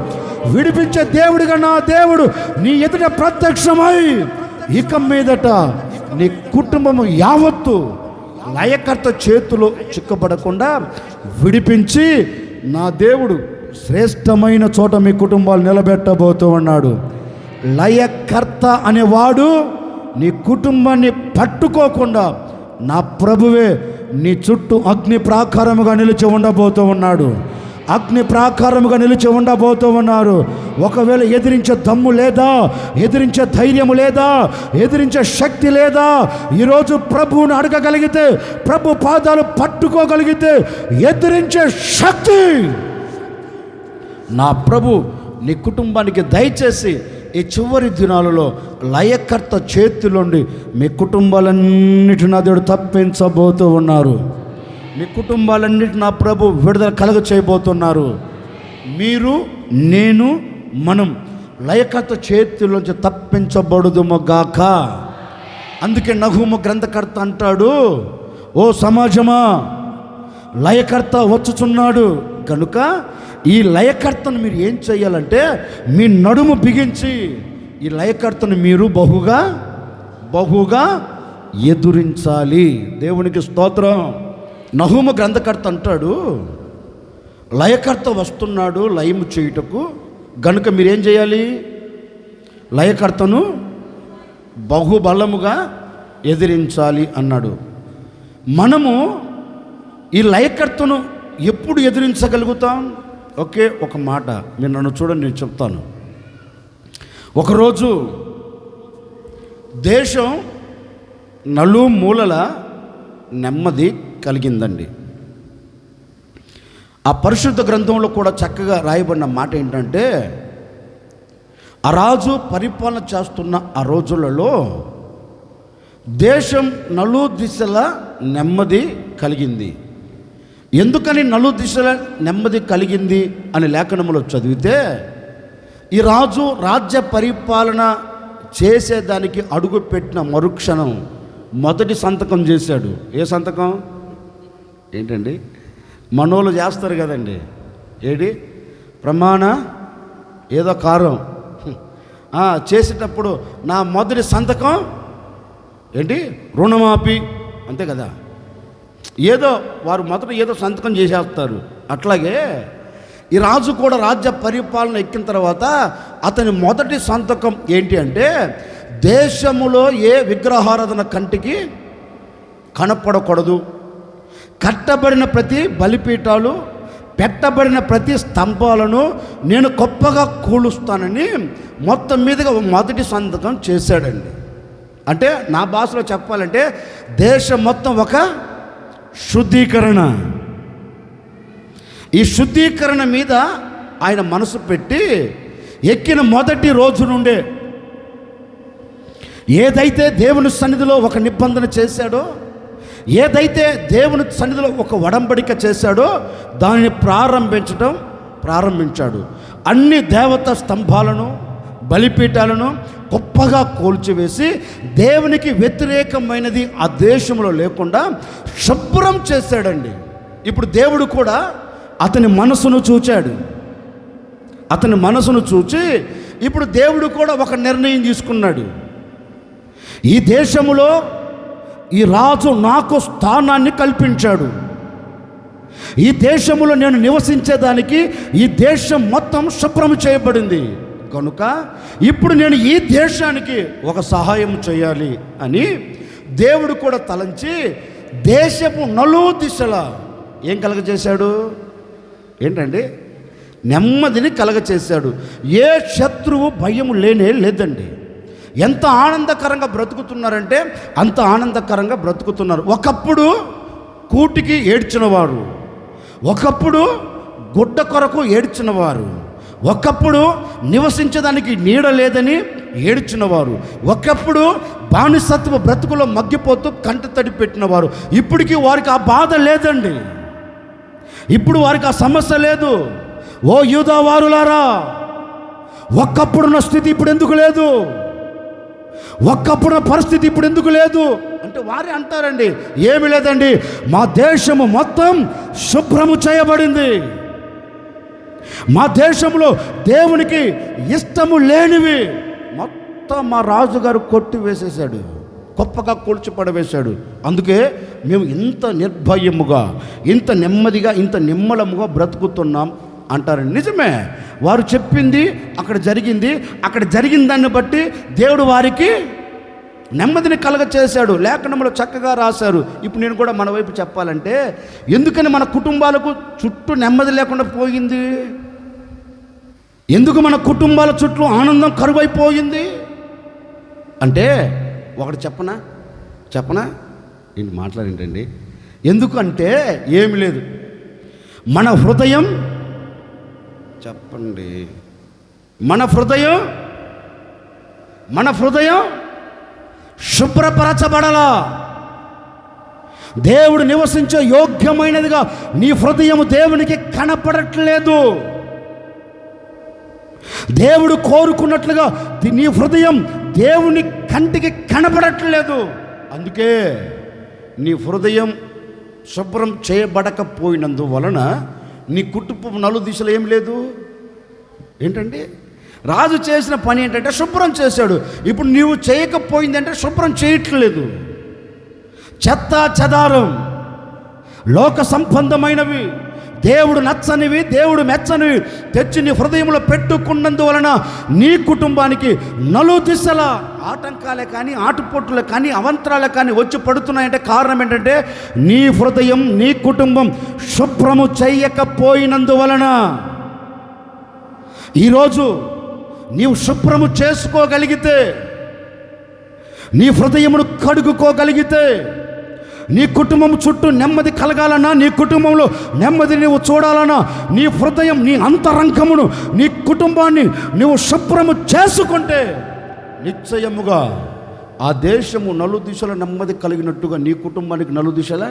విడిపించే దేవుడిగా నా దేవుడు నీ ఎదుట ప్రత్యక్షమై ఇక మీదట నీ కుటుంబము యావత్తు లయకర్త చేతులు చిక్కబడకుండా విడిపించి నా దేవుడు శ్రేష్టమైన చోట మీ కుటుంబాలు నిలబెట్టబోతూ ఉన్నాడు. లయకర్త అనేవాడు నీ కుటుంబాన్ని పట్టుకోకుండా నా ప్రభువే నీ చుట్టూ అగ్ని ప్రాకారముగా నిలిచి ఉండబోతూ ఉన్నాడు, అగ్ని ప్రాకారముగా నిలిచి ఉండబోతూ ఉన్నారు. ఒకవేళ ఎదిరించే దమ్ము లేదా, ఎదిరించే ధైర్యము లేదా, ఎదిరించే శక్తి లేదా, ఈరోజు ప్రభువుని అడగగలిగితే, ప్రభు పాదాలు పట్టుకోగలిగితే ఎదిరించే శక్తి నా ప్రభు నీ కుటుంబానికి దయచేసి ఈ చివరి దినాలలో లయకర్త చేతిలోండి మీ కుటుంబాలన్నిటి నా దేవుడు తప్పించబోతూ ఉన్నారు. మీ కుటుంబాలన్నిటి నా ప్రభు విడుదల కలుగ చేయబోతున్నారు. మీరు, నేను, మనం లయకర్త చేతిలోంచి తప్పించబడుదుమగాక. అందుకే నహూము గ్రంథకర్త అంటాడు, ఓ సమాజమా, లయకర్త వచ్చుచున్నాడు కనుక ఈ లయకర్తను మీరు ఏం చేయాలంటే మీ నడుము బిగించి ఈ లయకర్తను మీరు బహుగా ఎదురించాలి. దేవునికి స్తోత్రం. నహూము గ్రంథకర్త అంటాడు, లయకర్త వస్తున్నాడు లయము చేయుటకు, గనుక మీరేం చేయాలి? లయకర్తను బహుబలముగా ఎదిరించాలి అన్నాడు. మనము ఈ లయకర్తను ఎప్పుడు ఎదిరించగలుగుతాం? ఒకే ఒక మాట, మీరు నన్ను చూడండి, నేను చెప్తాను. ఒకరోజు దేశం నలుమూలల నెమ్మది కలిగిందండి. ఆ పరిశుద్ధ గ్రంథంలో కూడా చక్కగా రాయబడిన మాట ఏంటంటే, ఆ రాజు పరిపాలన చేస్తున్న ఆ రోజులలో దేశం నలుదిశల నెమ్మది కలిగింది. ఎందుకని నలుదిశల నెమ్మది కలిగింది అని లేఖనములో చదివితే, ఈ రాజు రాజ్య పరిపాలన చేసేదానికి అడుగుపెట్టిన మరుక్షణం మొదటి సంతకం చేశాడు. ఏ సంతకం? ఏంటండి, మనోళ్ళు చేస్తారు కదండి, ఏడి ప్రమాణ ఏదో కారం చేసేటప్పుడు నా మొదటి సంతకం ఏంటి? రుణమాఫీ, అంతే కదా. ఏదో వారు మొదట ఏదో సంతకం చేసేస్తారు. అట్లాగే ఈ రాజు కూడా రాజ్య పరిపాలన ఎక్కిన తర్వాత అతని మొదటి సంతకం ఏంటి అంటే, దేశములో ఏ విగ్రహారాధన కంటికి కనపడకూడదు, కట్టబడిన ప్రతి బలిపీఠాలు, పెట్టబడిన ప్రతి స్తంభాలను నేను గొప్పగా కూలుస్తానని మొత్తం మీదుగా మొదటి సంతకం చేశాడండి. అంటే నా భాషలో చెప్పాలంటే దేశం మొత్తం ఒక శుద్ధీకరణ. ఈ శుద్ధీకరణ మీద ఆయన మనసు పెట్టి ఎక్కిన మొదటి రోజు నుండే ఏదైతే దేవుని సన్నిధిలో ఒక నిబంధన చేశాడో, ఏదైతే దేవుని సన్నిధిలో ఒక ఒడంబడిక చేశాడో దానిని ప్రారంభించాడు. అన్ని దేవతా స్తంభాలను, బలిపీఠాలను గొప్పగా కూల్చివేసి దేవునికి వ్యతిరేకమైనది ఆ దేశంలో లేకుండా శుభ్రం చేశాడండి. ఇప్పుడు దేవుడు కూడా అతని మనసును చూచి ఇప్పుడు దేవుడు కూడా ఒక నిర్ణయం తీసుకున్నాడు. ఈ దేశములో ఈ రాజు నాకు స్థానాన్ని కల్పించాడు. ఈ దేశములో నేను నివసించేదానికి ఈ దేశం మొత్తం శుభ్రం చేయబడింది కనుక ఇప్పుడు నేను ఈ దేశానికి ఒక సహాయం చేయాలి అని దేవుడు కూడా తలంచి దేశపు నలుదిశలా ఏం కలగచేశాడు ఏంటండి? నెమ్మదిని కలగచేశాడు. ఏ శత్రువు భయం లేదండి. ఎంత ఆనందకరంగా బ్రతుకుతున్నారంటే అంత ఆనందకరంగా బ్రతుకుతున్నారు. ఒకప్పుడు కూటికి ఏడ్చినవారు, ఒకప్పుడు గుడ్డ కొరకు ఏడ్చినవారు, ఒకప్పుడు నివసించడానికి నీడ లేదని ఏడ్చినవారు, ఒకప్పుడు బానిసత్వ బ్రతుకులో మగ్గిపోతూ కంట తడి పెట్టినవారు. ఇప్పటికీ వారికి ఆ బాధ లేదండి. ఇప్పుడు వారికి ఆ సమస్య లేదు. ఓ యూదా వారులారా, ఒకప్పుడున్న స్థితి ఇప్పుడు ఎందుకు లేదు? ఒకప్పుడు పరిస్థితి ఇప్పుడు ఎందుకు లేదు అంటే వారే అంటారండి, ఏమి లేదండి, మా దేశము మొత్తం శుభ్రము చేయబడింది. మా దేశంలో దేవునికి ఇష్టము లేనివి మొత్తం మా రాజుగారు కొట్టి వేసేసాడు, గొప్పగా కూల్చిపడవేశాడు. అందుకే మేము ఇంత నిర్భయముగా, ఇంత నెమ్మదిగా, ఇంత నిమ్మలముగా బ్రతుకుతున్నాం అంటారండి. నిజమే, వారు చెప్పింది అక్కడ జరిగింది. అక్కడ జరిగిన దాన్ని బట్టి దేవుడు వారికి నెమ్మదిని కలగచేశాడు. లేఖనములో చక్కగా రాశారు. ఇప్పుడు నేను కూడా మన వైపు చెప్పాలంటే, ఎందుకని మన కుటుంబాలకు చుట్టూ నెమ్మది లేకుండా పోయింది? ఎందుకు మన కుటుంబాల చుట్టూ ఆనందం కరువైపోయింది అంటే ఒకటి చెప్పనా ఏంటి మాట్లాడేంటండి? ఎందుకంటే ఏమి లేదు, మన హృదయం చెప్పండి, మన హృదయం శుభ్రపరచబడలా. దేవుడు నివసించే యోగ్యమైనదిగా నీ హృదయం దేవునికి కనపడట్లేదు. దేవుడు కోరుకున్నట్లుగా నీ హృదయం దేవుని కంటికి కనపడట్లేదు. అందుకే నీ హృదయం శుభ్రం చేయబడకపోయినందువలన నీ కుటుంబం నలుదిశలు ఏం లేదు. ఏంటండి, రాజు చేసిన పని ఏంటంటే శుభ్రం చేశాడు. ఇప్పుడు నీవు చేయకపోయిందంటే శుభ్రం చేయట్లేదు. చెత్త చెదారం, లోక సంబంధమైనవి, దేవుడు నచ్చనివి, దేవుడు మెచ్చనివి తెచ్చి నీ హృదయంలో పెట్టుకున్నందువలన నీ కుటుంబానికి నలుదిశల ఆటంకాలే కానీ, ఆటుపోట్లే కానీ, అవంతరాలే కానీ వచ్చి పడుతున్నాయంటే కారణం ఏంటంటే నీ హృదయం, నీ కుటుంబం శుభ్రము చేయకపోయినందువలన. ఈరోజు నీవు శుభ్రము చేసుకోగలిగితే, నీ హృదయమును కడుగుకోగలిగితే, నీ కుటుంబం చుట్టూ నెమ్మది కలగాలన్నా, నీ కుటుంబంలో నెమ్మది నీవు చూడాలన్నా, నీ హృదయం, నీ అంతరంగమును, నీ కుటుంబాన్ని నువ్వు శుభ్రము చేసుకుంటే నిశ్చయముగా ఆ దేశము నలుదిశల నెమ్మది కలిగినట్టుగా నీ కుటుంబానికి నలుదిశల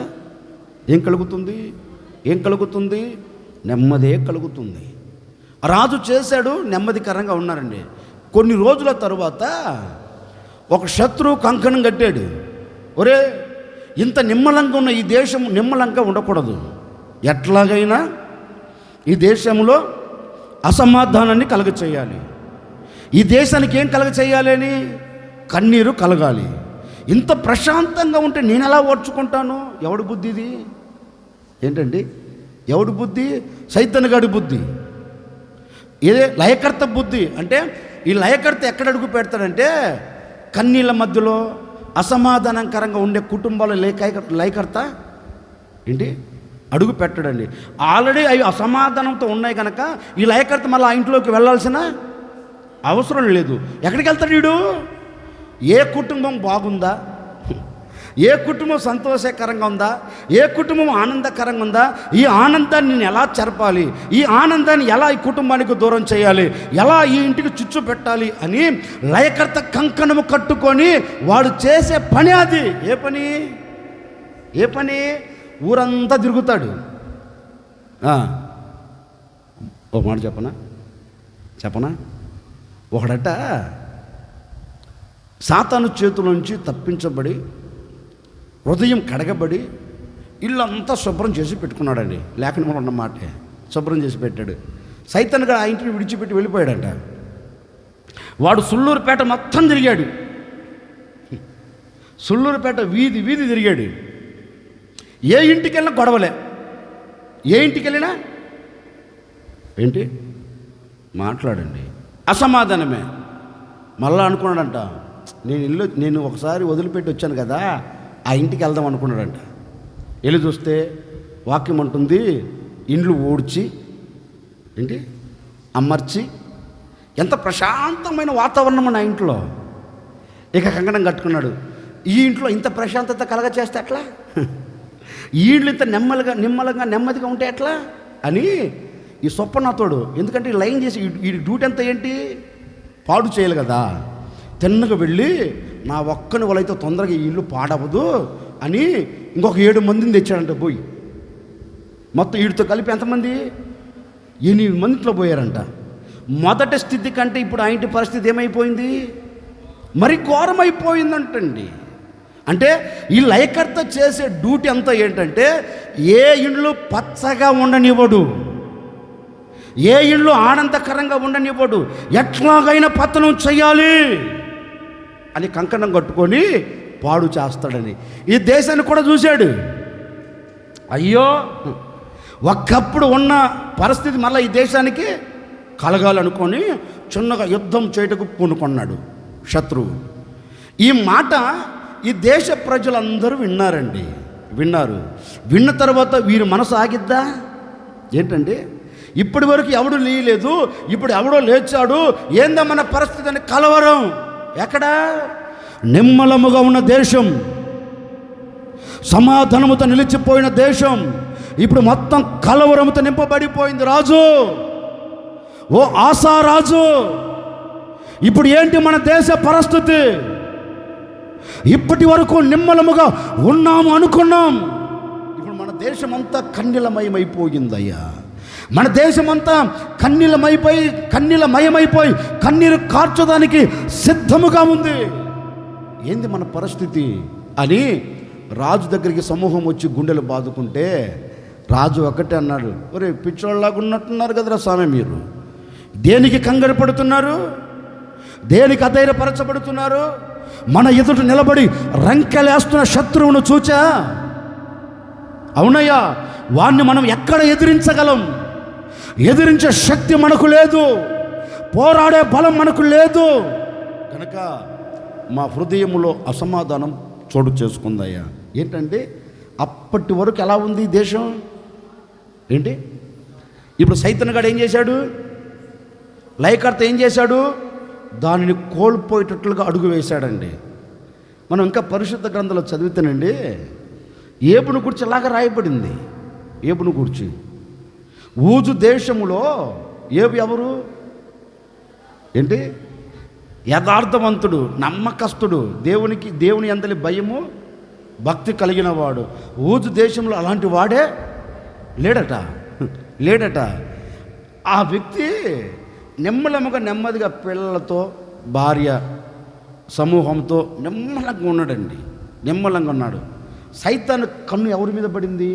ఏం కలుగుతుంది? నెమ్మదే కలుగుతుంది. రాజు చేశాడు, నెమ్మదికరంగా ఉన్నారండి. కొన్ని రోజుల తరువాత ఒక శత్రువు కంకణం కట్టాడు. ఒరే, ఇంత నిమ్మలంగా ఉన్న ఈ దేశం నిమ్మలంగా ఉండకూడదు, ఎట్లాగైనా ఈ దేశంలో అసమాధానాన్ని కలగచేయాలి. ఈ దేశానికి ఏం కలగచేయాలి అని కన్నీరు కలగాలి. ఇంత ప్రశాంతంగా ఉంటే నేను ఎలా ఓర్చుకుంటాను? ఎవడి బుద్ధి ఇది? ఏంటండి, ఎవడి బుద్ధి? సైతన్గాడి బుద్ధి. ఇదే లయకర్త బుద్ధి. అంటే ఈ లయకర్త ఎక్కడ అడుగు పెడతాడంటే కన్నీళ్ళ మధ్యలో అసమాధానకరంగా ఉండే కుటుంబాలు లయకర్త ఏంటి అడుగు పెట్టడండి. ఆల్రెడీ అవి అసమాధానంతో ఉన్నాయి కనుక ఈ లయకర్త మళ్ళీ ఆ ఇంట్లోకి వెళ్ళాల్సిన అవసరం లేదు. ఎక్కడికి వెళ్తాడు వీడు? ఏ కుటుంబం బాగుందా, ఏ కుటుంబం సంతోషకరంగా ఉందా, ఏ కుటుంబం ఆనందకరంగా ఉందా, ఈ ఆనందాన్ని నేను ఎలా చెరపాలి, ఈ ఆనందాన్ని ఎలా ఈ కుటుంబానికి దూరం చేయాలి, ఎలా ఈ ఇంటికి చుచ్చు పెట్టాలి అని లయకర్త కంకణము కట్టుకొని వాడు చేసే పని అది. ఏ పని ఊరంతా తిరుగుతాడు. ఒక మాట చెప్పనా ఒకడట సాతాను చేతుల నుంచి తప్పించబడి హృదయం కడగబడి ఇల్లంతా శుభ్రం చేసి పెట్టుకున్నాడండి. లేకుండా ఉన్న మాటే శుభ్రం చేసి పెట్టాడు. సైతాన్ గారు ఆ ఇంటిని విడిచిపెట్టి వెళ్ళిపోయాడంట. వాడు సుళ్ళూరుపేట మొత్తం తిరిగాడు. సుళ్ళూరుపేట వీధి వీధి తిరిగాడు. ఏ ఇంటికి వెళ్ళినా గొడవలే. ఏ ఇంటికి వెళ్ళినా ఏంటి మాట్లాడండి అసమాధానమే. మళ్ళా అనుకున్నాడంట, నేను ఒకసారి వదిలిపెట్టి వచ్చాను కదా, ఆ ఇంటికి వెళ్దాం అనుకున్నాడంట. వెళ్ళి చూస్తే వాక్యం అంటుంది, ఇండ్లు ఊడ్చి అమర్చి ఎంత ప్రశాంతమైన వాతావరణం నా ఇంట్లో. ఇక కంకణం కట్టుకున్నాడు. ఈ ఇంట్లో ఇంత ప్రశాంతత కలగ చేస్తే ఎట్లా, ఈ ఇంట్లో ఇంత నిమ్మలంగా నెమ్మదిగా ఉంటే ఎట్లా అని ఈ సొప్పనాథోడు, ఎందుకంటే ఈ లైన్ చేసి ఈ డ్యూటీ అంతా ఏంటి, పాడు చేయాలి కదా. తిన్నగా వెళ్ళి నా ఒక్కని వాళ్ళైతే తొందరగా ఈ ఇల్లు పాడవదు అని ఇంకొక 7 మందిని తెచ్చాడంట. పోయి మొత్తం వీడితో కలిపి ఎంతమంది, 8 మందిలో పోయారంట. మొదటి స్థితి కంటే ఇప్పుడు ఆ ఇంటి పరిస్థితి ఏమైపోయింది, మరి ఘోరమైపోయిందంటండి. అంటే ఈ లయకర్త చేసే డ్యూటీ అంతా ఏంటంటే, ఏ ఇండ్లు పచ్చగా ఉండనివ్వడు, ఏ ఇళ్ళు ఆనందకరంగా ఉండనివ్వడు, ఎట్లాగైనా పతనం చేయాలి అని కంకణం కట్టుకొని పాడు చేస్తాడని ఈ దేశాన్ని కూడా చూశాడు. అయ్యో ఒకప్పుడు ఉన్న పరిస్థితి మళ్ళీ ఈ దేశానికి కలగాలనుకొని చిన్నగా యుద్ధం చేయటకు పూనుకున్నాడు శత్రువు. ఈ మాట ఈ దేశ ప్రజలందరూ విన్నారండి. విన్న తర్వాత వీరి మనసు ఆగిద్దా ఏంటండి, ఇప్పటి వరకు ఎవడు లేయలేదు, ఇప్పుడు ఎవడో లేచాడు, ఏందా మన పరిస్థితి అని కలవరం. ఎక్కడా నిమ్మలముగా ఉన్న దేశం, సమాధానముతో నిలిచిపోయిన దేశం ఇప్పుడు మొత్తం కలవరముతో నింపబడిపోయింది. రాజు, ఓ ఆసా రాజు, ఇప్పుడు ఏంటి మన దేశ పరిస్థితి? ఇప్పటి వరకు నిమ్మలముగా ఉన్నాము అనుకున్నాం, ఇప్పుడు మన దేశం అంతా కన్నీలమయమైపోయిందయ్యా. మన దేశమంతా కన్నీలమయమైపోయి కన్నీరు కార్చడానికి సిద్ధముగా ఉంది. ఏంది మన పరిస్థితి అని రాజు దగ్గరికి సమూహం వచ్చి గుండెలు బాదుకుంటే రాజు ఒకటే అన్నాడు, ఒరే పిచ్చోళ్ళలాగా ఉన్నట్టున్నారు కదరా స్వామి, మీరు దేనికి కంగారు పడుతున్నారు, దేనికి అధైర్యపరచబడుతున్నారు? మన ఎదుట నిలబడి రంకెలేస్తున్న శత్రువును చూచా? అవునయ్యా, వాణ్ణి మనం ఎక్కడ ఎదిరించగలం? ఎదిరించే శక్తి మనకు లేదు, పోరాడే బలం మనకు లేదు. కనుక మా హృదయంలో అసమాధానం చోటు చేసుకుందయ్యా. ఏంటంటే అప్పటి వరకు ఎలా ఉంది దేశం ఏంటి? ఇప్పుడు సైతాన్ గాడు ఏం చేశాడు, లయకర్త ఏం చేశాడు, దానిని కోల్పోయేటట్లుగా అడుగు వేశాడండి. మనం ఇంకా పరిశుద్ధ గ్రంథంలో చదివితేనండి ఏబును గురించి అలాగా రాయబడింది. ఏబును గురించి ఊజు దేశములో ఏబు ఎవరు ఏంటి, యథార్థవంతుడు, నమ్మకస్తుడు, దేవుని అందరి భయము భక్తి కలిగిన వాడు. ఊజు దేశంలో అలాంటి వాడే లేడట. ఆ వ్యక్తి నెమ్మదిగా పిల్లలతో భార్య సమూహంతో నిమ్మలంగా ఉన్నాడు. సైతాను కన్ను ఎవరి మీద పడింది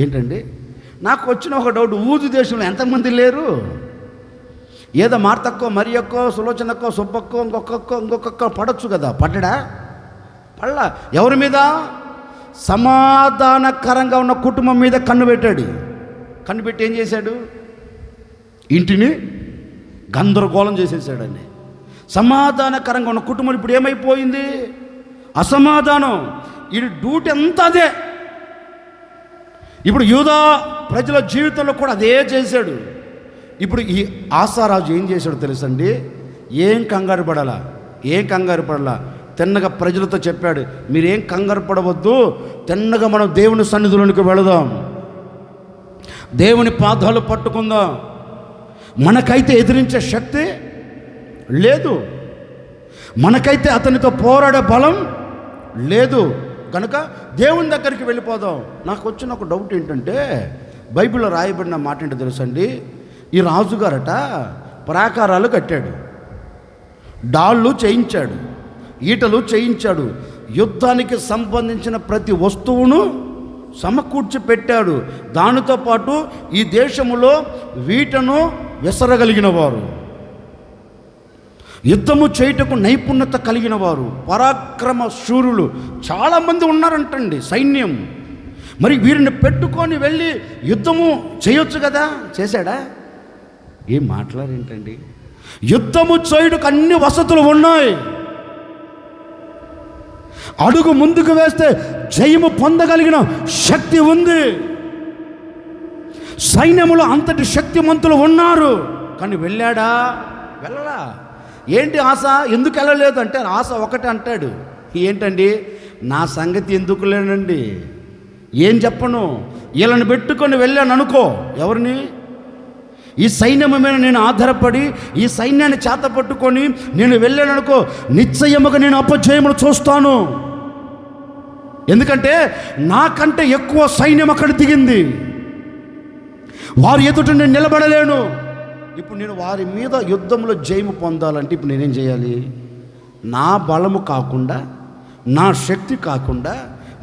ఏంటండి? నాకు వచ్చిన ఒక డౌట్, ఊజు దేశంలో ఎంతమంది లేరు? ఏదో మార్తక్కో, మరియక్కో, సులోచనక్కో, సుబ్బక్కో, ఇంకొక పడవచ్చు కదా. పడ్డా ఎవరి మీద? సమాధానకరంగా ఉన్న కుటుంబం మీద కన్ను పెట్టి ఏం చేశాడు? ఇంటిని గందరగోళం చేసేసాడండి. సమాధానకరంగా ఉన్న కుటుంబం ఇప్పుడు ఏమైపోయింది? అసమాధానం. ఈ డ్యూటీ అంతా అదే. ఇప్పుడు యూదా ప్రజల జీవితంలో కూడా అదే చేశాడు. ఇప్పుడు ఈ ఆసారాజు ఏం చేశాడు తెలుసండి? ఏం కంగారు పడాలా, తిన్నగా ప్రజలతో చెప్పాడు, మీరేం కంగారు పడవద్దు, తిన్నగా మనం దేవుని సన్నిధిలోనికి వెళదాం, దేవుని పాదాలు పట్టుకుందాం. మనకైతే ఎదిరించే శక్తి లేదు, మనకైతే అతనితో పోరాడే బలం లేదు, కనుక దేవుని దగ్గరికి వెళ్ళిపోదాం. నాకు వచ్చిన ఒక డౌట్ ఏంటంటే, బైబిల్లో రాయబడిన మాట ఏంటో తెలుసండి, ఈ రాజుగారట ప్రాకారాలు కట్టాడు, డాళ్ళు చేయించాడు, ఈటలు చేయించాడు, యుద్ధానికి సంబంధించిన ప్రతి వస్తువును సమకూర్చి పెట్టాడు. దానితో పాటు ఈ దేశములో వీటను విసరగలిగిన వారు, యుద్ధము చేయుటకు నైపుణ్యత కలిగిన వారు, పరాక్రమ శూరులు చాలామంది ఉన్నారంటండి సైన్యం. మరి వీరిని పెట్టుకొని వెళ్ళి యుద్ధము చేయొచ్చు కదా, చేశాడా? ఏం మాట్లాడేంటండి? యుద్ధము చేయుటకు అన్ని వసతులు ఉన్నాయి, అడుగు ముందుకు వేస్తే జయము పొందగలిగిన శక్తి ఉంది, సైన్యములో అంతటి శక్తిమంతులు ఉన్నారు. కానీ వెళ్ళాడా? వెళ్ళలా. ఏంటి ఆశ? ఎందుకు వెళ్ళలేదు అంటే ఆశ ఒకటే అంటాడు, ఏంటండి, నా సంగతి ఎందుకు లేనండి, ఏం చెప్పను, వీళ్ళని పెట్టుకొని వెళ్ళాను అనుకో, ఎవరిని? ఈ సైన్యము మీద నేను ఆధారపడి ఈ సైన్యాన్ని చేత పట్టుకొని నేను వెళ్ళాను అనుకో, నిశ్చయముగా నేను అపజయమును చూస్తాను. ఎందుకంటే నాకంటే ఎక్కువ సైన్యం అక్కడ దిగింది, వారి ఎదుట నేను నిలబడలేను. ఇప్పుడు నేను వారి మీద యుద్ధంలో జయము పొందాలంటే ఇప్పుడు నేనేం చేయాలి? నా బలము కాకుండా, నా శక్తి కాకుండా,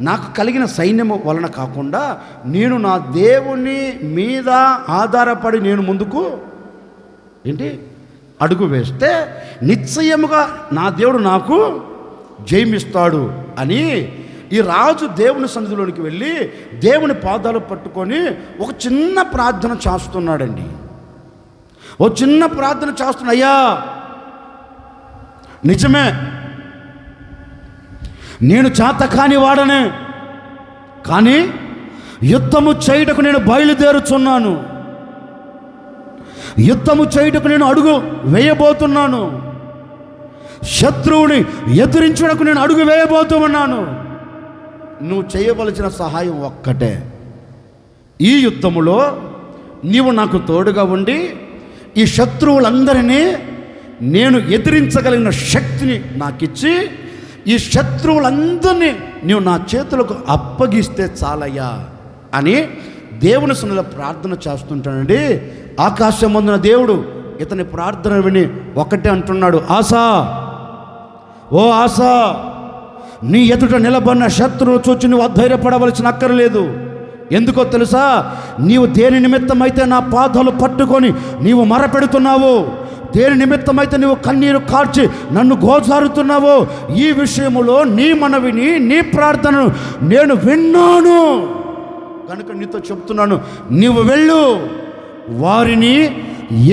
నాకు కలిగిన సైన్యము వలన కాకుండా, నేను నా దేవుని మీద ఆధారపడి నేను ముందుకు అడుగు వేస్తే నిశ్చయముగా నా దేవుడు నాకు జయమిస్తాడు అని ఈ రాజు దేవుని సన్నిధిలోనికి వెళ్ళి దేవుని పాదాలు పట్టుకొని ఒక చిన్న ప్రార్థన చేస్తున్నాడండి. ఓ చిన్న ప్రార్థన చేస్తున్నా, అయ్యా నిజమే నేను చేతకాని వాడనే, కానీ యుద్ధము చేయుటకు నేను బయలుదేరుచున్నాను, యుద్ధము చేయుటకు నేను అడుగు వేయబోతున్నాను, శత్రువుని ఎదిరించుటకు నేను అడుగు వేయబోతూ ఉన్నాను. నువ్వు చేయవలసిన సహాయం ఒక్కటే, ఈ యుద్ధములో నీవు నాకు తోడుగా ఉండి ఈ శత్రువులందరినీ నేను ఎదిరించగలిగిన శక్తిని నాకిచ్చి ఈ శత్రువులందరినీ నీవు నా చేతులకు అప్పగిస్తే చాలయ్యా అని దేవుని సన్నిధిలో ప్రార్థన చేస్తుంటానండి. ఆకాశమందున దేవుడు ఇతని ప్రార్థన విని ఒకటే అంటున్నాడు, ఆశా, ఓ ఆశా, నీ ఎదుట నిలబడిన శత్రువు చూచి నువ్వు అధైర్యపడవలసిన అక్కర్లేదు. ఎందుకో తెలుసా? నీవు దేని నిమిత్తమైతే నా పాదాలు పట్టుకొని నీవు మరపెడుతున్నావు, దేని నిమిత్తమైతే నీవు కన్నీరు కార్చి నన్ను గోజారుతున్నావో, ఈ విషయములో నీ మనవిని, నీ ప్రార్థనను నేను విన్నాను కనుక నీతో చెప్తున్నాను, నీవు వెళ్ళు, వారిని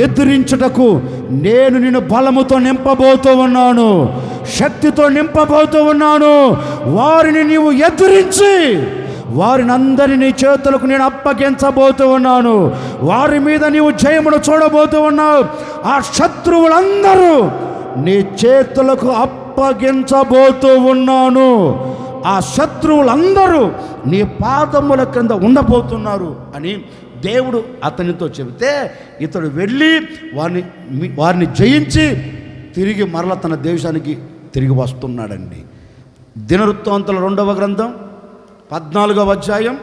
ఎదిరించుటకు నేను నిన్ను బలముతో నింపబోతూ ఉన్నాను, శక్తితో నింపబోతూ ఉన్నాను. వారిని నీవు ఎదిరించి వారిని అందరినీ చేతులకు నేను అప్పగించబోతూ ఉన్నాను, వారి మీద నీవు జయమును చూడబోతూ ఉన్నావు. ఆ శత్రువులందరూ నీ చేతులకు అప్పగించబోతూ ఉన్నాను, ఆ శత్రువులందరూ నీ పాదముల క్రింద ఉండబోతున్నారు అని దేవుడు అతనితో చెబితే ఇతడు వెళ్ళి వారిని జయించి తిరిగి మరల తన దేశానికి తిరిగి వస్తున్నాడండి. దినవృత్తాంతాల 2వ గ్రంథం 14వ అధ్యాయం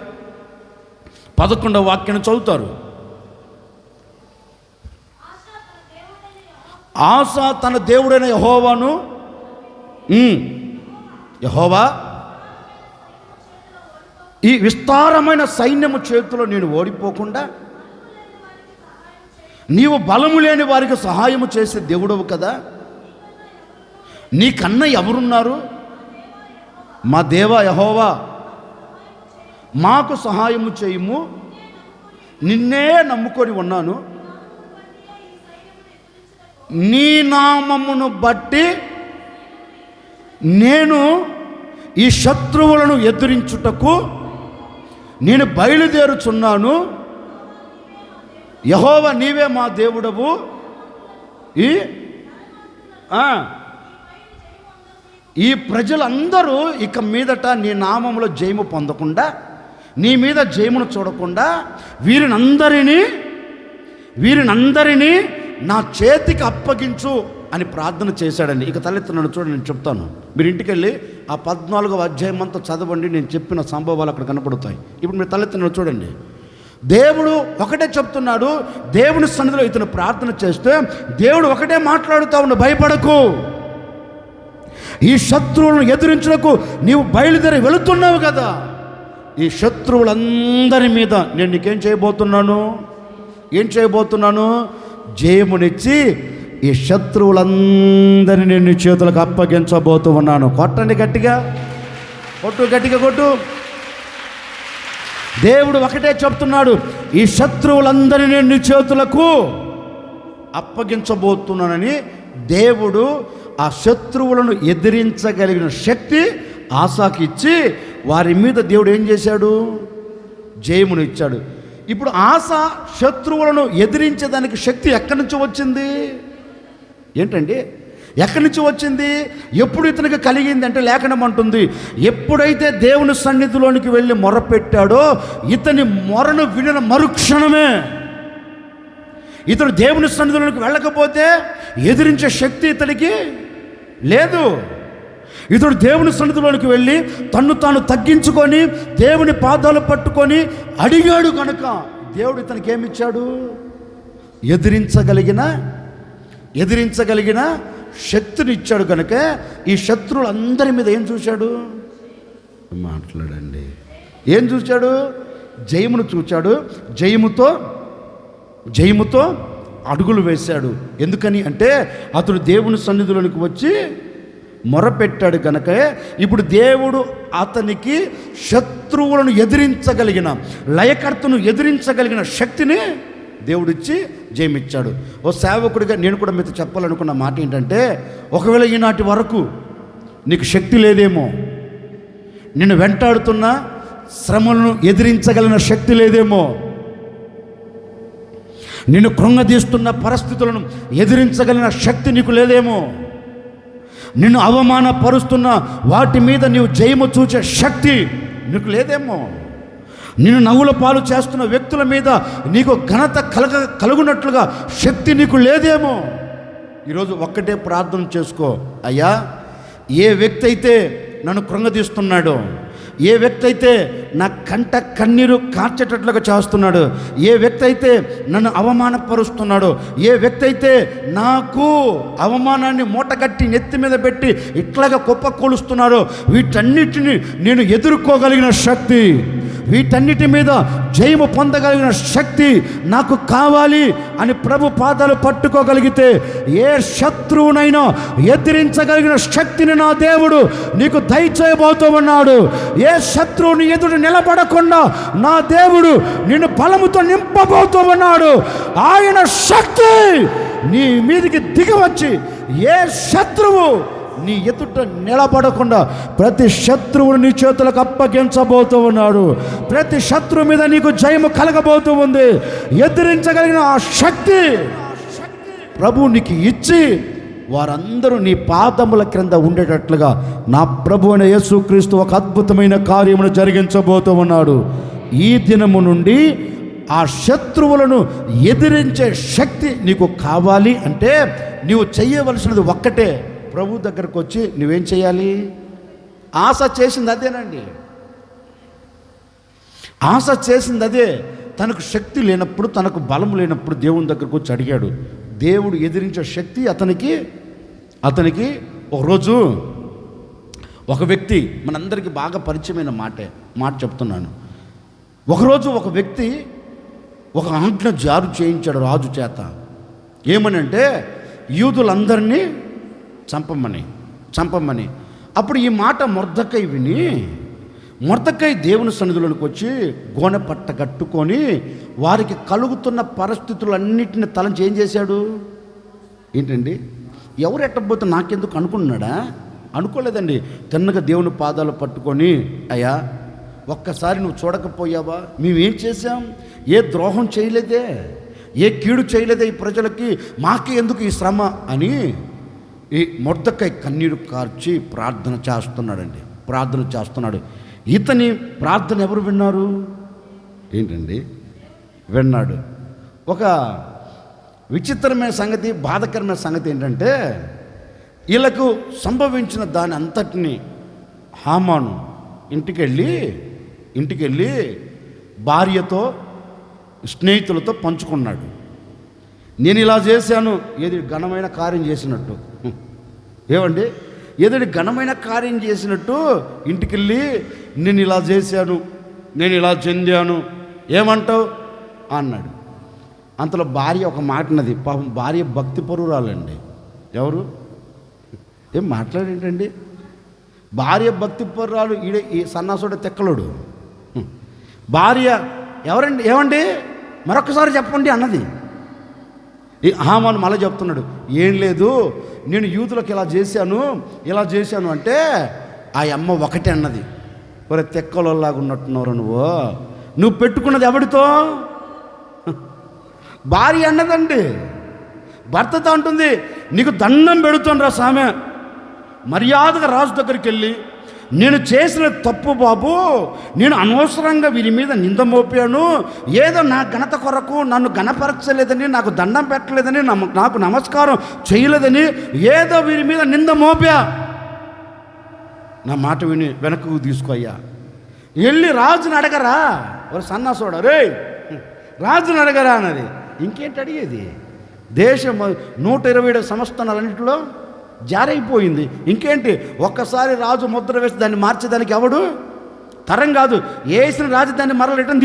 11వ వాక్యాన్ని చదువుతారు. ఆసా తన దేవుడైన యెహోవాను, యెహోవా ఈ విస్తారమైన సైన్యము చేతిలో నేను ఓడిపోకుండా నీవు బలము లేని వారికి సహాయము చేసే దేవుడవు కదా, నీకన్నా ఎవరున్నారు? మా దేవా యెహోవా మాకు సహాయము చేయుము, నిన్నే నమ్ముకొని ఉన్నాను, నీ నామమును బట్టి నేను ఈ శత్రువులను ఎదిరించుటకు నేను బయలుదేరుచున్నాను. యెహోవా నీవే మా దేవుడవు, ఈ ప్రజలందరూ ఇక మీదట నీ నామములో జయము పొందకుండా, నీ మీద జయమును చూడకుండా వీరినందరినీ నా చేతికి అప్పగించు అని ప్రార్థన చేశాడండి. ఇక తలెత్తున్నాడు చూడండి, నేను చెప్తాను. మీరు ఇంటికి వెళ్ళి ఆ 14వ అధ్యాయం అంతా చదవండి. నేను చెప్పిన సంభవాలు అక్కడ కనపడతాయి. ఇప్పుడు మీరు తలెత్తున్నాడు చూడండి. దేవుడు ఒకటే చెప్తున్నాడు. దేవుని సన్నిధిలో ఇతను ప్రార్థన చేస్తే దేవుడు ఒకటే మాట్లాడుతూ ఉన్నాడు, భయపడకు, ఈ శత్రువులను ఎదిరించుటకు నీవు బయలుదేరి వెళుతున్నావు కదా, ఈ శత్రువులందరి మీద నేను నీకేం చేయబోతున్నాను, జయమునిచ్చి ఈ శత్రువులందరినీ నేను నీ చేతులకు అప్పగించబోతూ ఉన్నాను. కొట్టండి గట్టిగా, కొట్టు. దేవుడు ఒకటే చెప్తున్నాడు, ఈ శత్రువులందరినీ నేను నీ చేతులకు అప్పగించబోతున్నానని. దేవుడు ఆ శత్రువులను ఎదిరించగలిగిన శక్తి ఆసాకి ఇచ్చి వారి మీద దేవుడు ఏం చేశాడు, జయమును ఇచ్చాడు. ఇప్పుడు ఆస శత్రువులను ఎదిరించేదానికి శక్తి ఎక్కడి నుంచి వచ్చింది ఏంటండి? ఎక్కడి నుంచి వచ్చింది? ఎప్పుడు ఇతనికి కలిగింది అంటే లేఖనం అంటుంది, ఎప్పుడైతే దేవుని సన్నిధిలోనికి వెళ్ళి మొరపెట్టాడో ఇతని మొరను వినిన మరుక్షణమే. ఇతడు దేవుని సన్నిధిలోనికి వెళ్ళకపోతే ఎదిరించే శక్తి ఇతనికి లేదు. ఇతడు దేవుని సన్నిధిలోనికి వెళ్ళి తన్ను తాను తగ్గించుకొని దేవుని పాదాలు పట్టుకొని అడిగాడు కనుక దేవుడు ఇతనికి ఏమిచ్చాడు, ఎదిరించగలిగిన శక్తిని ఇచ్చాడు. కనుక ఈ శత్రువులందరి మీద ఏం చూశాడు, మాట్లాడండి, ఏం చూశాడు, జయమును చూశాడు. జయముతో అడుగులు వేశాడు. ఎందుకని అంటే అతడు దేవుని సన్నిధిలోనికి వచ్చి మొరపెట్టాడు కనుక ఇప్పుడు దేవుడు అతనికి శత్రువులను ఎదిరించగలిగిన, లయకర్తను ఎదిరించగలిగిన శక్తిని దేవుడిచ్చి జయమిచ్చాడు. ఓ సేవకుడిగా నేను కూడా మీతో చెప్పాలనుకున్న మాట ఏంటంటే, ఒకవేళ ఈనాటి వరకు నీకు శక్తి లేదేమో, నిన్ను వెంటాడుతున్న శ్రమలను ఎదిరించగలిగిన శక్తి లేదేమో, నిన్ను కృంగదీస్తున్న పరిస్థితులను ఎదిరించగలిగిన శక్తి నీకు లేదేమో, నిన్ను అవమానపరుస్తున్న వాటి మీద నీవు జయము చూచే శక్తి నీకు లేదేమో, నిన్ను నవ్వుల పాలు చేస్తున్న వ్యక్తుల మీద నీకు ఘనత కలుగునట్లుగా శక్తి నీకు లేదేమో. ఈరోజు ఒక్కటే ప్రార్థన చేసుకో, అయ్యా ఏ వ్యక్తి అయితే నన్ను కృంగదీస్తున్నాడో, ఏ వ్యక్తి అయితే నా కంట కన్నీరు కార్చేటట్లుగా చేస్తున్నాడు, ఏ వ్యక్తి అయితే నన్ను అవమానపరుస్తున్నాడో, ఏ వ్యక్తి అయితే నాకు అవమానాన్ని మూటగట్టి నెత్తి మీద పెట్టి ఇట్లాగా కుప్ప కూలుస్తున్నాడో, వీటన్నిటిని నేను ఎదుర్కోగలిగిన శక్తి, వీటన్నిటి మీద జయము పొందగలిగిన శక్తి నాకు కావాలి అని ప్రభు పాదాలు పట్టుకోగలిగితే ఏ శత్రువునైనా ఎదిరించగలిగిన శక్తిని నా దేవుడు నీకు దయచేయబోతూ ఉన్నాడు. ఏ శత్రువుని ఎదురు నిలబడకుండా నా దేవుడు నిన్ను బలముతో నింపబోతూ ఉన్నాడు. ఆయన శక్తి నీ మీదికి దిగవచ్చి ఏ శత్రువు నీ ఎదుట నిలబడకుండా ప్రతి శత్రువును నీ చేతులకు అప్పగించబోతూ ఉన్నాడు. ప్రతి శత్రువు మీద నీకు జయము కలగబోతూ ఉంది. ఎదిరించగలిగిన ఆ శక్తి ప్రభు నీకు ఇచ్చి వారందరూ నీ పాదముల క్రింద ఉండేటట్లుగా నా ప్రభు అయిన యేసుక్రీస్తు ఒక అద్భుతమైన కార్యమును జరిగించబోతూ ఉన్నాడు. ఈ దినము నుండి ఆ శత్రువులను ఎదిరించే శక్తి నీకు కావాలి అంటే నీవు చేయవలసినది ఒక్కటే, ప్రభు దగ్గరకు వచ్చి నువ్వేం చేయాలి? ఆశ చేసింది అదేనండి. ఆశ చేసింది అదే. తనకు శక్తి లేనప్పుడు, తనకు బలం లేనప్పుడు దేవుని దగ్గరకు వచ్చి అడిగాడు. దేవుడు ఎదిరించే శక్తి అతనికి ఒకరోజు ఒక వ్యక్తి, మనందరికీ బాగా పరిచయమైన మాట చెప్తున్నాను. ఒకరోజు ఒక వ్యక్తి ఒక ఆజ్ఞ జారు చేయించాడు రాజు చేత. ఏమనంటే యూదులందరినీ చంపమని. అప్పుడు ఈ మాట మొర్దెకై విని, మొర్దెకై దేవుని సన్నిధిలోనికి వచ్చి గోనె పట్ట కట్టుకొని వారికి కలుగుతున్న పరిస్థితులన్నిటిని తలంచి ఏం చేశాడు? ఏంటండి, ఎవరు ఎట్టబోతే నాకెందుకు అనుకున్నాడా? అనుకోలేదండి. తిన్నగా దేవుని పాదాలు పట్టుకొని, అయ్యా ఒక్కసారి నువ్వు చూడకపోయావా? మేమేం చేశాం? ఏ ద్రోహం చేయలేదే, ఏ కీడు చేయలేదే ఈ ప్రజలకి, మాకే ఎందుకు ఈ శ్రమ అని ఈ మొర్దెకై కన్నీరు కార్చి ప్రార్థన చేస్తున్నాడండి, ప్రార్థన చేస్తున్నాడు. ఇతని ప్రార్థన ఎవరు విన్నారు? ఏంటండి విన్నాడు. ఒక విచిత్రమైన సంగతి, బాధకరమైన సంగతి ఏంటంటే, వీళ్ళకు సంభవించిన దాని అంతటిని హామాను ఇంటికెళ్ళి భార్యతో స్నేహితులతో పంచుకున్నాడు. నేను ఇలా చేశాను, ఏది ఘనమైన కార్యం చేసినట్టు. ఏమండి, ఏదైనా ఘనమైన కార్యం చేసినట్టు ఇంటికెళ్ళి నేను ఇలా చేశాను, నేను ఇలా చెందాను, ఏమంటావు అన్నాడు. అంతలో భార్య ఒక మాట అన్నది. పాపం భార్య భక్తి పరురాలండి. ఎవరు ఏం మాట్లాడేంటండి? భార్య భక్తి పరురాలు. ఈ సన్నాసుడు తెక్కలుడు. భార్య ఎవరండి, ఏమండి మరొకసారి చెప్పండి అన్నది. ఈ హామాను మళ్ళీ చెప్తున్నాడు, ఏం లేదు, నేను యూదులకు ఇలా చేశాను అంటే ఆ అమ్మ ఒకటే అన్నది. ఒరే తెక్కలలాగా ఉన్నట్టున్నారు నువ్వు పెట్టుకున్నది ఎవడితో? భార్య అన్నదండి. భర్తతో అంటుంది, నీకు దండం పెడుతుండ్రా సామె, మర్యాదగా రాజు దగ్గరికి వెళ్ళి, నేను చేసిన తప్పు బాబు, నేను అనవసరంగా వీరి మీద నింద మోపాను, ఏదో నా ఘనత కొరకు నన్ను ఘనపరచలేదని, నాకు దండం పెట్టలేదని, నాకు నమస్కారం చేయలేదని ఏదో వీరి మీద నింద మోపా. నా మాట విని వెనక్కు తీసుకోయ్యా, వెళ్ళి రాజుని అడగరా. ఒక సన్నాసోడా, రే రాజుని అడగరా అన్నది. ఇంకేంటి అడిగేది? దేశం 127 సంస్థానాలన్నింటిలో జారైపోయింది. ఇంకేంటి, ఒక్కసారి రాజు ముద్ర వేసి దాన్ని మార్చేదానికి ఎవడు తరం కాదు. వేసిన రాజు దాన్ని మరల రిటర్న్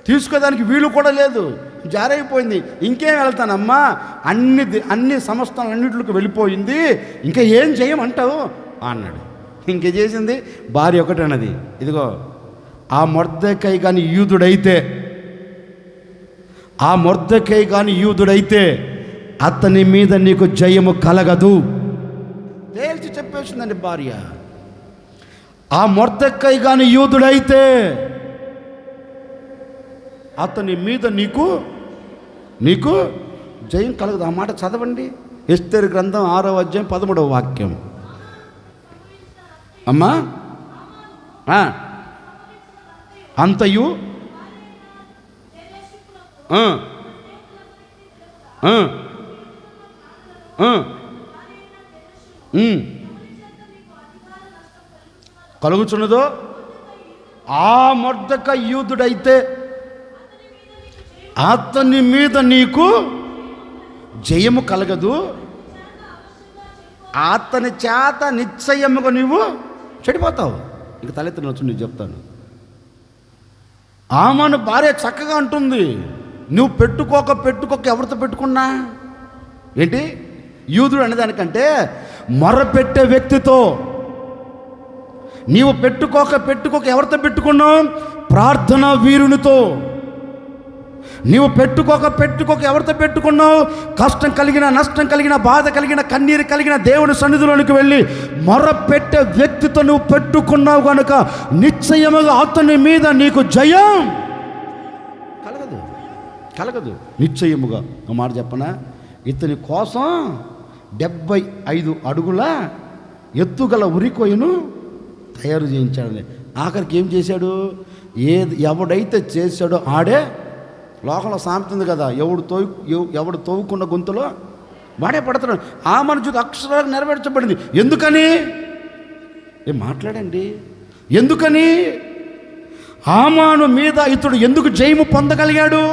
తీసుకోదానికి వీలు కూడా లేదు, జారైపోయింది. ఇంకేం వెళ్తానమ్మా, అన్ని సంస్థానాలన్నింటికి వెళ్ళిపోయింది, ఇంకా ఏం చేయమంటావు అన్నాడు. ఇంకే చేసింది భార్య ఒకటి అన్నది, ఇదిగో ఆ మొర్దెకై కానీ యూదుడైతే అతని మీద నీకు జయము కలగదు. తేల్చి చెప్పేసిందండి భార్య. ఆ మొర్దెకై కానీ యూదుడైతే అతని మీద నీకు జయం కలగదు. ఆ మాట చదవండి, ఎస్తేరు గ్రంథం 6వ అధ్యాయం 13వ వాక్యం. అమ్మా అంతయు కలుగుచున్నదో ఆ మొర్దెకై యూదుడైతే అతని మీద నీకు జయము కలగదు, అతని చేత నిశ్చయముగా నీవు చెడిపోతావు. ఇంక తలెత్తిన నీకు చెప్తాను. ఆమెను భార్య చక్కగా అంటుంది, నువ్వు పెట్టుకోక ఎవరితో పెట్టుకున్నా ఏంటి? యూదుడు అనేదానికంటే మొరపెట్టే వ్యక్తితో. నీవు పెట్టుకోక ఎవరితో పెట్టుకున్నావు? ప్రార్థనా వీరునితో. నీవు పెట్టుకోక ఎవరితో పెట్టుకున్నావు? కష్టం కలిగిన, నష్టం కలిగిన, బాధ కలిగిన, కన్నీరు కలిగిన దేవుని సన్నిధిలోనికి వెళ్ళి మొరపెట్టే వ్యక్తితో నువ్వు పెట్టుకున్నావు కనుక నిశ్చయముగా అతని మీద నీకు జయం కలగదు. నిశ్చయముగా ఒక మాట చెప్పనా, ఇతని కోసం 75 అడుగుల ఎత్తుగల ఉరికొయ్యను తయారు చేయించాడని. ఆఖరికి ఏం చేశాడు? ఎవడైతే చేశాడో ఆడే, లోకంలో సామెతుంది కదా, ఎవడు తోవుకున్న గొంతులో వాడే పడుతున్నాడు. ఆ మనుషుడు అక్షరాలకు నెరవేర్చబడింది. ఎందుకని? ఏం మాట్లాడండి, ఎందుకని? హామాను మీద ఇతడు ఎందుకు జయము పొందగలిగాడు?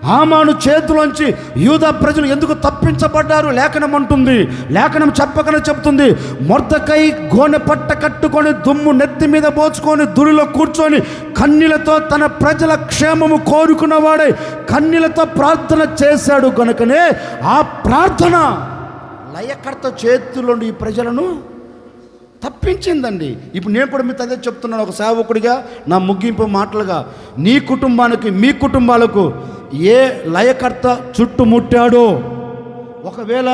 హామాను చేతిలోంచి యూదా ప్రజలు ఎందుకు తప్పించబడ్డారు? లేఖనం అంటుంది, లేఖనం చెప్పకనే చెప్తుంది, మొర్దెకై గోనె పట్ట కట్టుకొని దుమ్ము నెత్తి మీద పోచుకొని దురిలో కూర్చొని కన్నీళ్లతో తన ప్రజల క్షేమము కోరుకున్నవాడే కన్నీళ్లతో ప్రార్థన చేశాడు కనుకనే ఆ ప్రార్థన లయకర్త చేతుల్లోండి ఈ ప్రజలను తప్పించిందండి. ఇప్పుడు నేను కూడా మీతో అదే చెప్తున్నాను, ఒక సేవకుడిగా నా ముగింపు మాటలుగా, నీ కుటుంబానికి, మీ కుటుంబాలకు ఏ లయకర్త చుట్టుముట్టాడో ఒకవేళ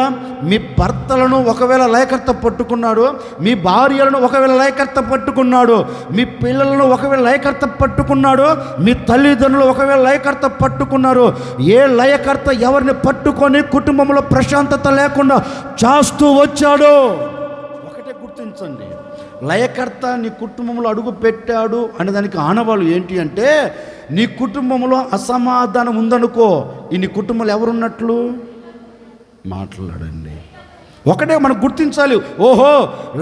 మీ భర్తలను ఒకవేళ లయకర్త పట్టుకున్నాడు, మీ భార్యలను ఒకవేళ లయకర్త పట్టుకున్నాడు, మీ పిల్లలను ఒకవేళ లయకర్త పట్టుకున్నాడు, మీ తల్లిదండ్రులు ఒకవేళ లయకర్త పట్టుకున్నారు, ఏ లయకర్త ఎవరిని పట్టుకొని కుటుంబంలో ప్రశాంతత లేకుండా చేస్తూ వచ్చాడో ఒకటే గుర్తించండి. లయకర్త నీ కుటుంబంలో అడుగు పెట్టాడు అనే దానికి ఆనవాళ్ళు ఏంటి అంటే, నీ కుటుంబంలో అసమాధానం ఉందనుకో, ఈ నీ కుటుంబంలో ఎవరున్నట్లు మాట్లాడండి. ఒకటే మనం గుర్తించాలి, ఓహో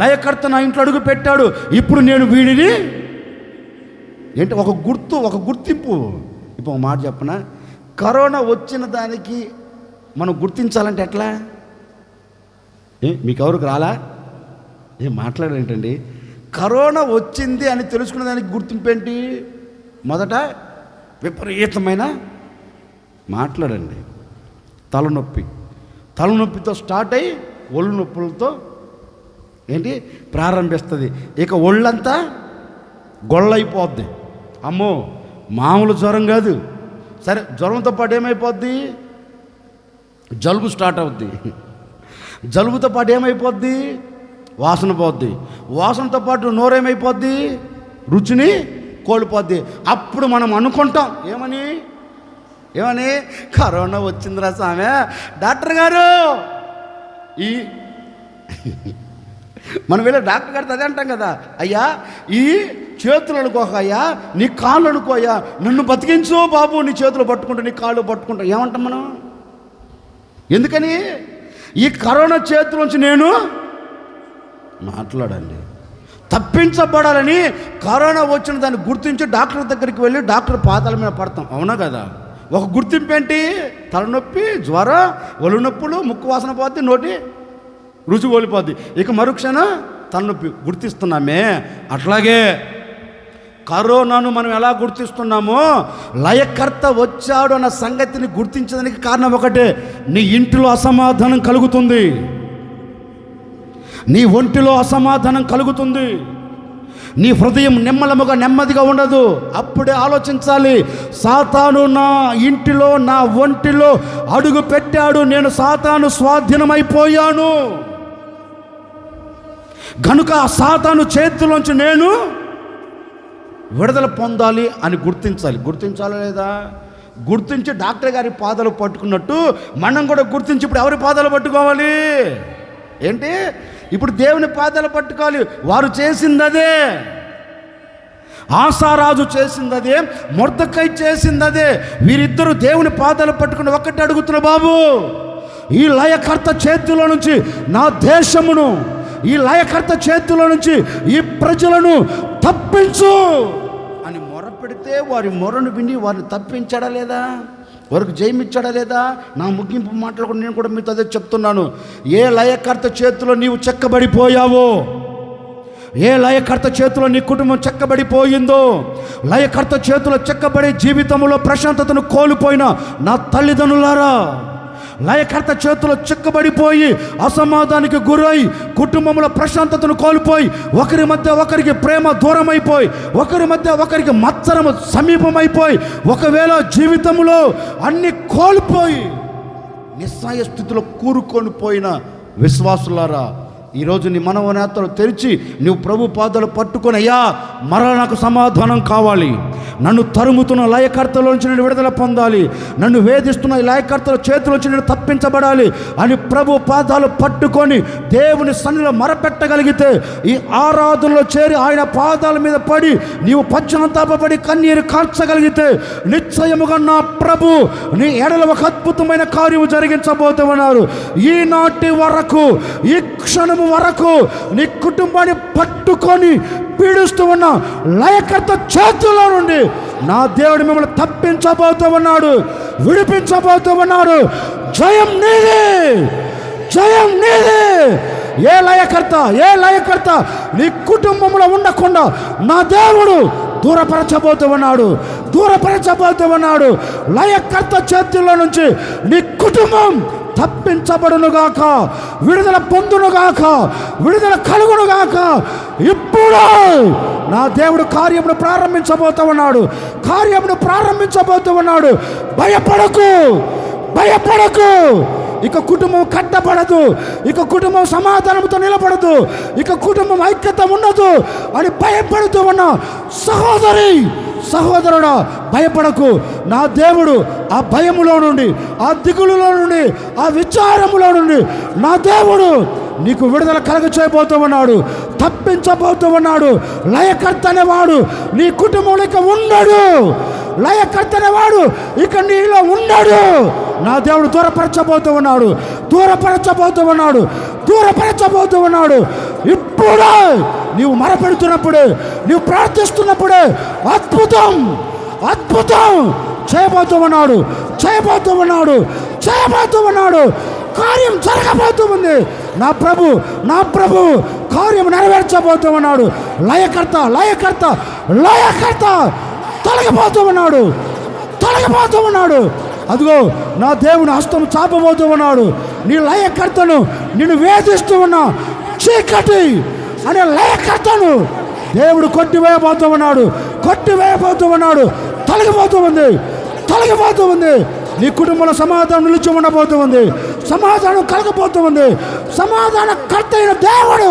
లయకర్త నా ఇంట్లో అడుగు పెట్టాడు, ఇప్పుడు నేను వీడిని ఏంటి ఒక గుర్తింపు. ఇప్పుడు ఒక మాట చెప్పనా, కరోనా వచ్చిన దానికి మనం గుర్తించాలంటే ఎట్లా? మీకు ఎవరికి రాలా? ఏం మాట్లాడేంటండి? కరోనా వచ్చింది అని తెలుసుకునే దానికి గుర్తింపు ఏంటి? మొదట విపరీతమైన మాట్లాడండి, తలనొప్పితో స్టార్ట్ అయ్యి ఒళ్ళు నొప్పులతో ఏంటి ప్రారంభిస్తుంది. ఇక ఒళ్ళంతా గొళ్ళైపోద్ది. అమ్మో మామూలు జ్వరం కాదు. సరే, జ్వరంతో పాటు ఏమైపోద్ది? జలుబు స్టార్ట్ అవుద్ది. జలుబుతో పాటు ఏమైపోద్ది? వాసన పోద్ది. వాసనతో పాటు నోరేమైపోద్ది? రుచిని కోల్పోద్ది. అప్పుడు మనం అనుకుంటాం ఏమని కరోనా వచ్చిందిరా సామె, డాక్టర్ గారు మనం వెళ్ళే డాక్టర్ గారితో అదే అంటాం కదా, అయ్యా ఈ చేతులు అనుకోక, అయ్యా నీ కాళ్ళు అనుకోయ్యా, నన్ను బతికించు బాబు, నీ చేతులు పట్టుకుంటా, నీ కాళ్ళు పట్టుకుంటా. ఏమంటాం మనం? ఎందుకని? ఈ కరోనా చేతులోంచి నేను మాట్లాడండి, తప్పించబడాలని కరోనా వచ్చిన దాన్ని గుర్తించి డాక్టర్ దగ్గరికి వెళ్ళి డాక్టర్ పాదాల మీద పడతాం. అవునా కదా? ఒక గుర్తింపు ఏంటి? తలనొప్పి, జ్వరం, ఒళ్ళు నొప్పులు, ముక్కు వాసన పోద్ది, నోటి రుచి కోల్పోద్ది. ఇక మరుక్షణం తలనొప్పి గుర్తిస్తున్నామే. అట్లాగే కరోనాను మనం ఎలా గుర్తిస్తున్నామో, లయకర్త వచ్చాడు అన్న సంగతిని గుర్తించడానికి కారణం ఒకటే, నీ ఇంటిలో అసమాధానం కలుగుతుంది, నీ ఒంటిలో అసమాధానం కలుగుతుంది, నీ హృదయం నెమ్మదిగా ఉండదు. అప్పుడే ఆలోచించాలి, సాతాను నా ఇంటిలో నా ఒంటిలో అడుగు పెట్టాడు, నేను సాతాను స్వాధీనమైపోయాను గనుక ఆ సాతాను చేతిలోంచి నేను విడుదల పొందాలి అని గుర్తించాలా లేదా? గుర్తించి డాక్టర్ గారి పాదాలు పట్టుకున్నట్టు మనం కూడా గుర్తించి ఇప్పుడు ఎవరి పాదాలు పట్టుకోవాలి? ఏంటి? ఇప్పుడు దేవుని పాదాలు పట్టుకోవాలి. వారు చేసిందదే, ఆసారాజు చేసిందదే, మొర్దెకై చేసిందదే. వీరిద్దరూ దేవుని పాదాలు పట్టుకుని ఒక్కటి అడుగుతున్న, బాబు ఈ లయకర్త చేతిలో నుంచి నా దేశమును, ఈ లయకర్త చేతిలో నుంచి ఈ ప్రజలను తప్పించు అని మొరపెడితే వారి మొరను విని వారిని తప్పించాడా లేదా? వారికి జయమిచ్చాడా లేదా? నా ముగింపు మాటలు కూడా నేను కూడా మీతో అదే చెప్తున్నాను. ఏ లయకర్త చేతిలో నీవు చెక్కబడిపోయావో, ఏ లయకర్త చేతిలో నీ కుటుంబం చెక్కబడిపోయిందో, లయకర్త చేతిలో చెక్కబడి జీవితంలో ప్రశాంతతను కోల్పోయిన నా తల్లిదండ్రులారా, లయకర్త చేతిలో చిక్కబడిపోయి అసమాధానానికి గురై కుటుంబంలో ప్రశాంతతను కోల్పోయి ఒకరి మధ్య ఒకరికి ప్రేమ దూరమైపోయి ఒకరి మధ్య ఒకరికి మత్సరము సమీపమైపోయి ఒకవేళ జీవితంలో అన్ని కోల్పోయి నిస్సాయ స్థితిలో కూరుకొని పోయిన విశ్వాసులారా, ఈరోజు నీ మనోనేత్రాలు తెరిచి నువ్వు ప్రభు పాదాలు పట్టుకొని, అయ్యా మరలా నాకు సమాధానం కావాలి, నన్ను తరుముతున్న లయకర్తలోంచి నేను విడుదల పొందాలి, నన్ను వేధిస్తున్న ఈ లయకర్తల చేతిలోంచి నేను తప్పించబడాలి అని ప్రభు పాదాలు పట్టుకొని దేవుని సన్నిధిలో మరపెట్టగలిగితే, ఈ ఆరాధనలో చేరి ఆయన పాదాల మీద పడి నీవు పశ్చాత్తాపపడి కన్నీరు కార్చగలిగితే నిశ్చయముగా నా ప్రభు నీ ఎడల ఒక అద్భుతమైన కార్యము జరిగించబోతూ ఉన్నారు. ఈనాటి వరకు, ఈ క్షణము వరకు నీ కుటుంబాన్ని పట్టుకొని పీడిస్తూ ఉన్న లయకర్త చేతుల్లో నుండి నా దేవుడు మిమ్మల్ని తప్పించబోతూ ఉన్నాడు, విడిపించబోతూ ఉన్నాడు. జయం నీదే, జయం నీదే. ఏ లయకర్త నీ కుటుంబంలో ఉండకుండా నా దేవుడు దూరపరచబోతూ ఉన్నాడు. లయకర్త చేతుల్లో నుంచి నీ కుటుంబం తప్పించబడునుగాక, విడుదల పొందునుగాక, విడుదల కలుగునుగాక. ఇప్పుడు నా దేవుడు కార్యమును ప్రారంభించబోతూ ఉన్నాడు. భయపడకు, ఇక కుటుంబం కట్టబడదు, ఇక కుటుంబం సమాధానంతో నిలబడదు, ఇక కుటుంబం ఐక్యత ఉండదు అని భయపడుతూ ఉన్న సహోదరి సహోదరుడా, భయపడకు. నా దేవుడు ఆ భయములో నుండి, ఆ దిగులులో నుండి, ఆ విచారములో నుండి నా దేవుడు నీకు విడుదల కలగ చేయబోతూ ఉన్నాడు, తప్పించబోతూ ఉన్నాడు. లయకర్త అనేవాడు నీ కుటుంబంలో ఇక ఉండడు. లయకర్త అనేవాడు ఇక నీలో ఉండడు. నా దేవుడు దూరపరచబోతూ ఉన్నాడు, దూరపరచబోతూ ఉన్నాడు, దూరపరచబోతూ ఉన్నాడు. ఇప్పుడే నీవు మొరపెడుతున్నప్పుడే, నీవు ప్రార్థిస్తున్నప్పుడే అద్భుతం అద్భుతం చేయబోతూ ఉన్నాడు, చేయబోతూ ఉన్నాడు, చేయబోతూ ఉన్నాడు. కార్యం జరగబోతూ ఉంది. నా ప్రభు కార్యం నెరవేర్చబోతూ ఉన్నాడు. లయకర్త లయకర్త లయకర్త తొలగిపోతూ ఉన్నాడు, తొలగిపోతూ ఉన్నాడు. అదిగో నా దేవుని హస్తం చాపబోతూ ఉన్నాడు. నీ లయకర్తను, నిన్ను వేధిస్తూ ఉన్న చీకటి అనే లయకర్తను దేవుడు కొట్టివేయబోతూ ఉన్నాడు, కొట్టివేయబోతూ ఉన్నాడు. తొలగిపోతూ ఉంది, తొలగిపోతూ ఉంది. నీ కుటుంబంలో సమాధానం నిలిచి ఉండబోతూ ఉంది, సమాధానం కలగబోతూ ఉంది. సమాధాన కర్త అయిన దేవుడు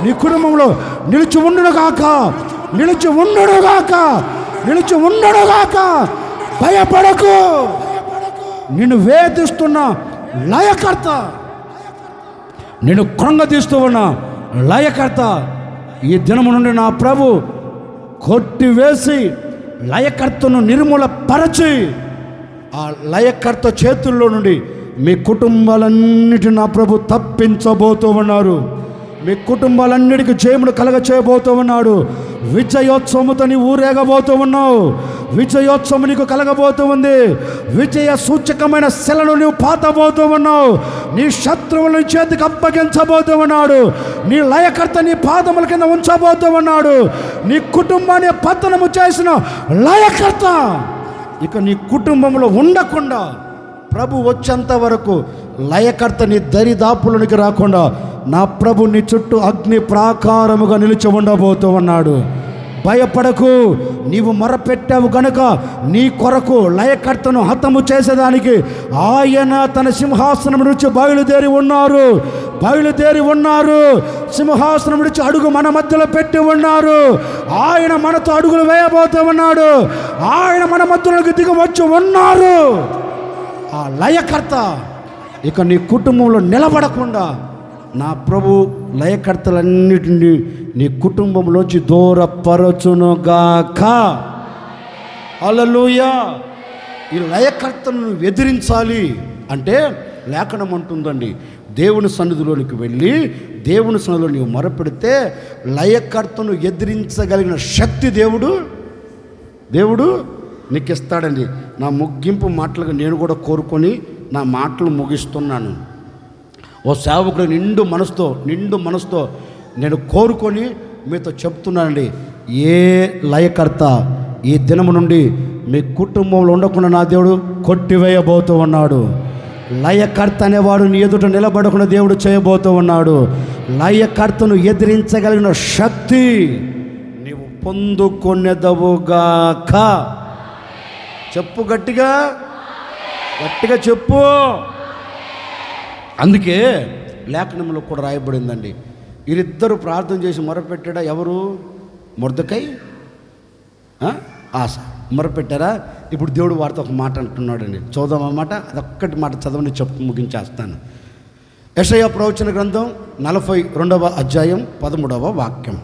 నీ కుటుంబంలో నిలిచి ఉండునుగాక, నిలిచి ఉండునుగాక, నిలిచి ఉండునుగాక. భయపడకు. నిన్ను వేధిస్తున్న లయకర్త, నిన్ను కృంగతీస్తూ ఉన్న లయకర్త ఈ దినము నుండి నా ప్రభు కొట్టివేసి లయకర్తను నిర్మూలపరచి ఆ లయకర్త చేతుల్లో నుండి మీ కుటుంబాలన్నిటి నా ప్రభు తప్పించబోతూ ఉన్నారు. మీ కుటుంబాలన్నిటికీ జయమును కలగ చేయబోతూ ఉన్నాడు. విజయోత్సవముతో నీ ఊరేగబోతూ ఉన్నావు. విజయోత్సవం నీకు కలగబోతూ ఉంది. విజయ సూచకమైన శిలను నీవు పాతబోతూ ఉన్నావు. నీ శత్రువులను చేతికి అప్పగించబోతూ ఉన్నాడు. నీ లయకర్త నీ పాదముల కింద ఉంచబోతూ ఉన్నాడు. నీ కుటుంబాన్ని పతనము చేసిన లయకర్త ఇక నీ కుటుంబంలో ఉండకుండా ప్రభు వచ్చేంత వరకు లయకర్త నీ దరిదాపులోనికి రాకుండా నా ప్రభు నీ చుట్టూ అగ్ని ప్రాకారముగా నిలిచి ఉండబోతూ ఉన్నాడు. భయపడకు. నీవు మొరపెట్టావు గనుక నీ కొరకు లయకర్తను హతము చేసేదానికి ఆయన తన సింహాసనం నుంచి బయలుదేరి ఉన్నారు, బయలుదేరి ఉన్నారు. సింహాసనం నుంచి అడుగు మన మధ్యలో పెట్టి ఉన్నారు. ఆయన మనతో అడుగులు వేయబోతూ ఉన్నాడు. ఆయన మన మధ్యలోకి దిగి వచ్చి ఉన్నారు. ఆ లయకర్త ఇక నీ కుటుంబంలో నిలబడకుండా నా ప్రభు లయకర్తలన్నిటిని నీ కుటుంబంలోంచి దూరపరచునుగాక. హల్లెలూయా. ఈ లయకర్తను ఎదిరించాలి అంటే లేఖనం అంటుందండి, దేవుని సన్నిధిలోనికి వెళ్ళి దేవుని సన్నిధిలో నీవు మొరపెడితే లయకర్తను ఎదిరించగలిగిన శక్తి దేవుడు నీకు ఇస్తాడండి. నా ముగింపు మాటలుగా నేను కూడా కోరుకొని నా మాటలు ముగిస్తున్నాను. ఓ సేవకుడు నిండు మనసుతో నేను కోరుకొని మీతో చెప్తున్నానండి, ఏ లయకర్త ఈ దినము నుండి మీ కుటుంబంలో ఉండకుండా నా దేవుడు కొట్టివేయబోతూ ఉన్నాడు. లయకర్త అనేవాడు నీ ఎదుట నిలబడకుండా దేవుడు చేయబోతూ ఉన్నాడు. లయకర్తను ఎదిరించగలిగిన శక్తి నీవు పొందుకొనేదవుగాక. చెప్పు, గట్టిగా చెప్పు. అందుకే లేఖనంలో కూడా రాయబడిందండి, వీరిద్దరూ ప్రార్థన చేసి మొరపెట్టాడా? ఎవరు? మొర్దెకై, ఆస మొరపెట్టారా? ఇప్పుడు దేవుడు వారితో ఒక మాట అంటున్నాడండి. చదువుదాం అన్నమాట. అదొక్కటి మాట చదవని చెప్పు ముగించేస్తాను. యెషయా ప్రవచన గ్రంథం 42వ అధ్యాయం 13వ వాక్యం.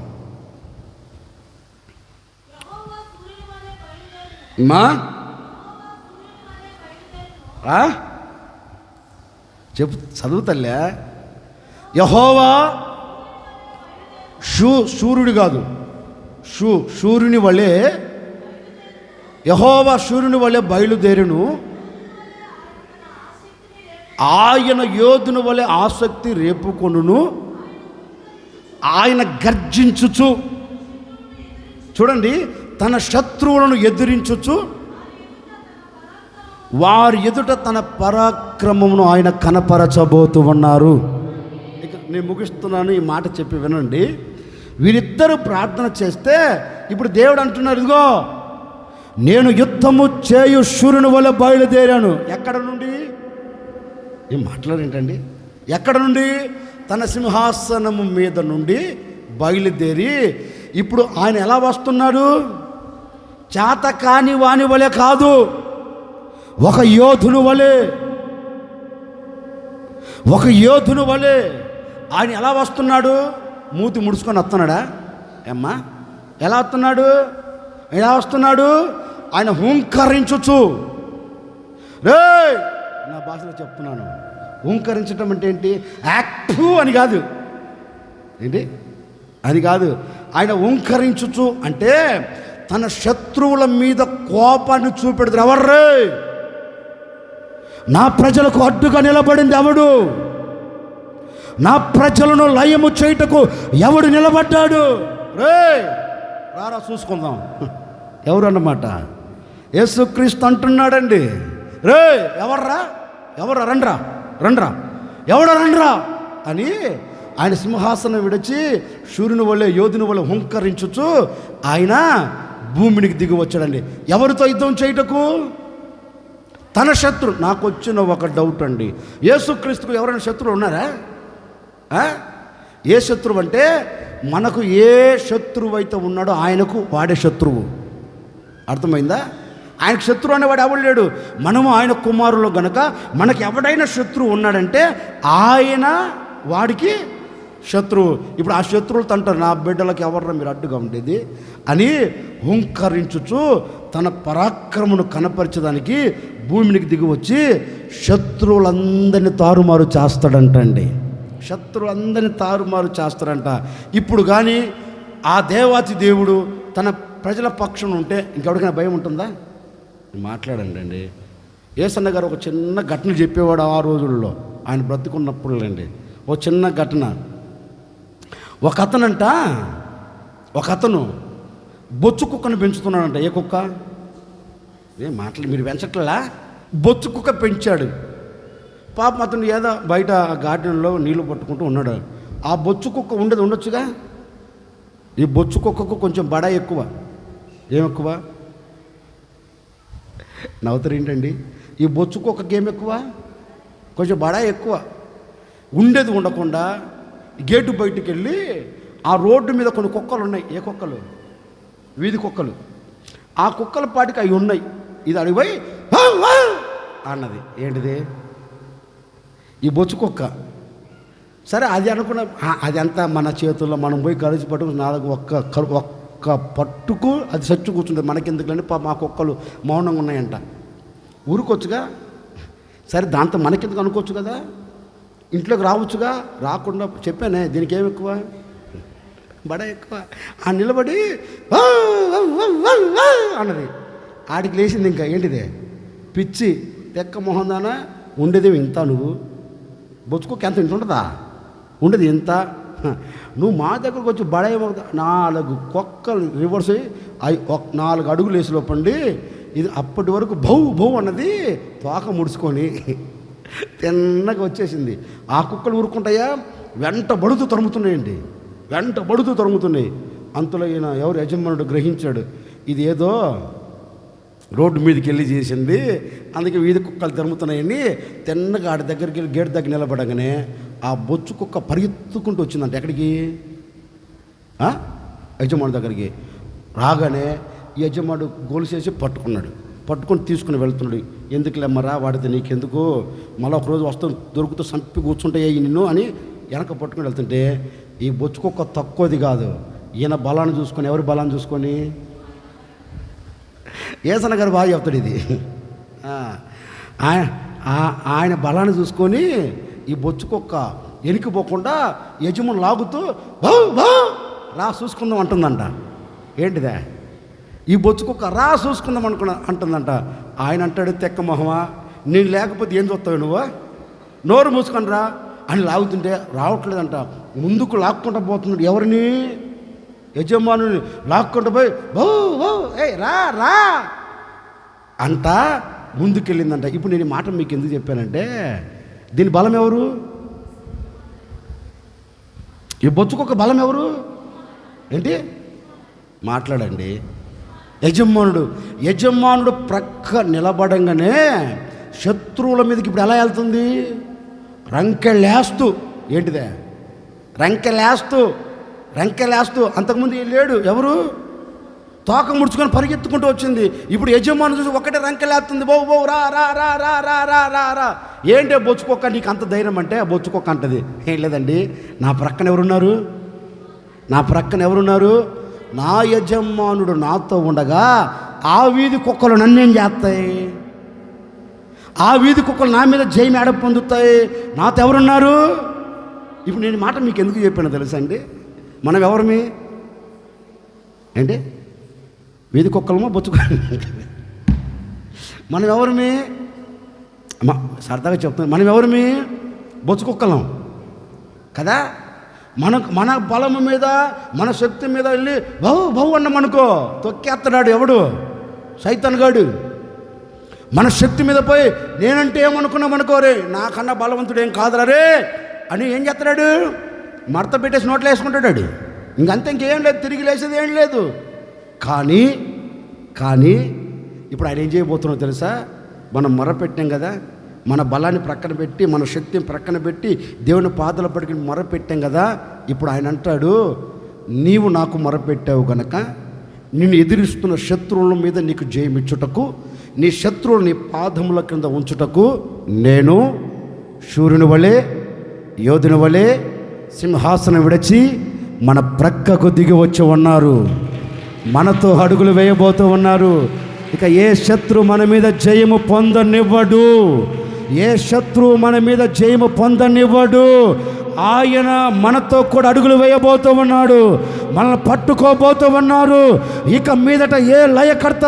మా చెప్పు, చదువుతలే. యెహోవా సూర్యుడు కాదు, సూర్యుని వలె, యెహోవా సూర్యుని వలె బయలుదేరును, ఆయన యోధుని వలె ఆసక్తి రేపుకొనును, ఆయన గర్జించుచు, చూడండి, తన శత్రువులను ఎదిరించుచు వారి ఎదుట తన పరాక్రమమును ఆయన కనపరచబోతూ ఉన్నారు. ఇక నేను ముగిస్తున్నాను, ఈ మాట చెప్పి వినండి. వీరిద్దరూ ప్రార్థన చేస్తే ఇప్పుడు దేవుడు అంటున్నారు, ఇదిగో నేను యుద్ధము చేయు సూర్యుని వల్ల బయలుదేరాను. ఎక్కడ నుండి? ఏం మాట్లాడేంటండి? ఎక్కడ నుండి? తన సింహాసనము మీద నుండి బయలుదేరి ఇప్పుడు ఆయన ఎలా వస్తున్నాడు? చేత కాని వాని వలె కాదు, ఒక యోధుని వలె ఆయన ఎలా వస్తున్నాడు? మూతి ముడుచుకొని వస్తున్నాడా? ఏమ్మా, ఎలా వస్తున్నాడు? ఆయన హుంకరించుచు, రే నా భాషలో చెప్తున్నాను, హుంకరించటం అంటే ఏంటి? యాక్టు అని కాదు, ఏంటి అది కాదు. ఆయన హుంకరించుచు అంటే తన శత్రువుల మీద కోపాన్ని చూపెడతారు. ఎవర్రే? నా ప్రజలకు అడ్డుగా నిలబడింది ఎవడు? నా ప్రజలను లయము చేయుటకు ఎవడు నిలబడ్డాడు? రే రారా చూసుకుందాం. ఎవరు అన్నమాట? యేసుక్రీస్తు అంటున్నాడండి. రే ఎవర్రా రండ్రా రండ్రా అని ఆయన సింహాసనం విడిచి సూర్యుని వలె యోధుని వలె హుంకరించుచు ఆయన భూమినికి దిగి వచ్చాడండి. ఎవరితో యుద్ధం చేయుటకు? తన శత్రు. నాకు వచ్చిన ఒక డౌట్ అండి, యేసుక్రీస్తుకు ఎవరైనా శత్రువు ఉన్నారా? ఏ శత్రువు అంటే మనకు ఏ శత్రువు అయితే ఉన్నాడో ఆయనకు వాడే శత్రువు. అర్థమైందా? ఆయనకు శత్రువు అనేవాడు ఎవడు లేడు. మనము ఆయన కుమారులు గనక మనకు ఎవడైనా శత్రువు ఉన్నాడంటే ఆయన వాడికి శత్రువు. ఇప్పుడు ఆ శత్రువులతో అంటారు, నా బిడ్డలకు ఎవర్రా మీరు అడ్డుగా ఉండేది అని హుంకరించుచు తన పరాక్రమను కనపరచడానికి భూమినికి దిగి వచ్చి శత్రువులందరినీ తారుమారు చేస్తాడంటండి. శత్రువులందరినీ తారుమారు చేస్తాడంట. ఇప్పుడు కానీ ఆ దేవాతి దేవుడు తన ప్రజల పక్షం ఉంటే ఇంకెవరికైనా భయం ఉంటుందా? మాట్లాడండి అండి. యేసన్న గారు ఒక చిన్న ఘటన చెప్పేవాడు ఆ రోజుల్లో, ఆయన బ్రతికున్నప్పుడు అండి. ఓ చిన్న ఘటన. ఒక అతను బొచ్చు కుక్కను పెంచుతున్నాడంట. ఏ కుక్క? ఏం మాటలు మీరు పెంచట్లా? బొచ్చు కుక్క పెంచాడు. పాపం అతను ఏదో బయట గార్డెన్లో నీళ్లు పట్టుకుంటూ ఉన్నాడు. ఆ బొచ్చు కుక్క ఉండొచ్చుగా. ఈ బొచ్చు కుక్కకు కొంచెం బడా ఎక్కువ. ఏం ఎక్కువ? నవ్వుతారేంటండి? ఈ బొచ్చు కుక్కకి ఏం ఎక్కువ? కొంచెం బడా ఎక్కువ. ఉండేది ఉండకుండా గేటు బయటికి వెళ్ళి ఆ రోడ్డు మీద కొన్ని కుక్కలు ఉన్నాయి. ఏ కుక్కలు? వీధి కుక్కలు. ఆ కుక్కల పాటికి అవి ఉన్నాయి. ఇది అడిగిపోయి అన్నది. ఏంటిది? ఈ బొచ్చు కుక్క. సరే అది అనుకున్న, అది అంతా మన చేతుల్లో మనం పోయి కలిసి పట్టుకు నాలుగు ఒక్క పట్టుకు అది సచ్చు కూర్చుంటుంది. మనకెందుకులంటే మా కుక్కలు మౌనంగా ఉన్నాయంట. ఊరుకోవచ్చుగా. సరే దాంతో మనకెందుకు అనుకోవచ్చు కదా, ఇంట్లోకి రావచ్చుగా. రాకుండా చెప్పానే దీనికి ఏమి ఎక్కువ? బడా ఎక్కువ. ఆ నిలబడి అన్నది. ఆడికి లేచింది. ఇంకా ఏంటిదే? పిచ్చి తెక్క మొహందానా. ఉండేదేమి ఇంత? నువ్వు బొచ్చుకోక ఎంత ఇంత ఉంటుందా? ఉండేది ఇంత. నువ్వు మా దగ్గరకు వచ్చి బడాయి 4 కుక్కలు రివర్స్ అయ్యి 4 అడుగులు వేసి లోపండి. ఇది అప్పటి వరకు భౌ అన్నది తోక ముడుచుకొని తిన్నగా వచ్చేసింది. ఆ కుక్కలు ఊరుకుంటాయా? వెంటబడుతూ తరుముతున్నాయి. అంతలో ఈయన ఎవరు యజమానుడు గ్రహించాడు, ఇది ఏదో రోడ్డు మీదకి వెళ్ళి చేసింది, అందుకే వీధి కుక్కలు తరుముతున్నాయని తిన్నగా ఆడి దగ్గరికి వెళ్ళి గేట్ దగ్గర నిలబడగానే ఆ బొచ్చు కుక్క పరిగెత్తుకుంటూ వచ్చిందంట. ఎక్కడికి? యజమానుడి దగ్గరికి. రాగానే యజమానుడు గోలుసేసి పట్టుకొని తీసుకుని వెళ్తున్నాడు. ఎందుకు లేమ్మరా వాడితే నీకెందుకు, మళ్ళీ ఒకరోజు వస్తాం దొరుకుతూ సంపి కూర్చుంటాయి నిన్ను అని వెనక పట్టుకుని వెళ్తుంటే ఈ బొచ్చు కుక్క తక్కువది కాదు. ఈయన బలాన్ని చూసుకొని, ఎవరి బలాన్ని చూసుకొని? యేసన్న గారు బాగా చెప్తాడు ఇది. ఆయన బలాన్ని చూసుకొని ఈ బొచ్చు కుక్క ఎనికిపోకుండా యజమాని లాగుతూ రా చూసుకుందాం అంటుందంట. ఏంటిదే? ఈ బొచ్చు కుక్క రా చూసుకుందాం అంటుందంట. ఆయన అంటాడు, తెక్క మొహమా, నేను లేకపోతే ఏం చూస్తావు నువ్వు? నోరు మూసుకొని రా అని లాగుతుంటే రావట్లేదంట. ముందుకు లాక్కుంటూ పోతున్నాడు. ఎవరిని? యజమానుని లాక్కుంటూ పోయి రా అంతా ముందుకెళ్ళిందంట. ఇప్పుడు నేను ఈ మాట మీకు ఎందుకు చెప్పానంటే, దీని బలం ఎవరు? ఈ బొచ్చుకొక బలం ఎవరు? ఏంటి? మాట్లాడండి. యజమానుడు ప్రక్క నిలబడంగానే శత్రువుల మీదకి ఇప్పుడు ఎలా వెళ్తుంది? రంకెలేస్తూ, ఏంటిదే రంకెలేస్తూ అంతకుముందు లేడు, ఎవరు తోక ముడుచుకొని పరిగెత్తుకుంటూ వచ్చింది. ఇప్పుడు యజమాని చూసి ఒకటే రంకెలేస్తుంది, బో రా రా రా రా రా రా రా రా. ఏంటే బొచ్చుకోక నీకు అంత ధైర్యం అంటే? బొచ్చుకోక అంటది. ఏం లేదండి, నా ప్రక్కన ఎవరున్నారు? నా యజమానుడు నాతో ఉండగా ఆ వీధి కుక్కలు నన్నేం చేస్తాయి? ఆ వీధి కుక్కలు నా మీద జయం ఏడ పొందుతాయి? నాతో ఎవరున్నారు? ఇప్పుడు నేను మాట మీకు ఎందుకు చెప్పానో తెలుసా అండి? మనం ఎవరమి ఏంటి? వీధి కుక్కలమో బొచ్చుకో? మనం ఎవరమి? సరదాగా చెప్తాను, మనం ఎవరమి? బొచ్చు కుక్కలం కదా. మన బలము మీద, మన శక్తి మీద వెళ్ళి బహు అన్నామనుకో తొక్కేస్తాడు ఎవడు? సైతాన్ గాడు. మన శక్తి మీద పోయి నేనంటే ఏమనుకున్నామనుకోరే, నాకన్నా బలవంతుడు ఏం కాదురా రే అని ఏం చేస్తాడు? మడత పెట్టేసి నోట్లో వేసుకుంటాడు. ఇంకంతే, ఇంకేం లేదు, తిరిగి లేసేది ఏం లేదు. కానీ ఇప్పుడు ఆయన ఏం చేయబోతున్నావు తెలుసా? మనం మొరపెట్టాం కదా, మన బలాన్ని ప్రక్కన పెట్టి, మన శక్తిని ప్రక్కన పెట్టి దేవుని పాదల పడికి మొరపెట్టాం కదా. ఇప్పుడు ఆయన అంటాడు, నీవు నాకు మొరపెట్టావు గనక నిన్ను ఎదిరిస్తున్న శత్రువుల మీద నీకు జయమిచ్చుటకు, నీ శత్రువులు నీ పాదముల కింద ఉంచుటకు నేను సూర్యుని వలె, యోధుని వలె సింహాసనం విడిచి మన ప్రక్కకు దిగి వచ్చి ఉన్నారు. మనతో అడుగులు వేయబోతూ ఉన్నారు. ఇక ఏ శత్రువు మన మీద జయము పొందనివ్వడు. ఆయన మనతో కూడా అడుగులు వేయబోతూ ఉన్నాడు. మనల్ని పట్టుకోబోతూ ఉన్నారు. ఇక మీదట ఏ లయకర్త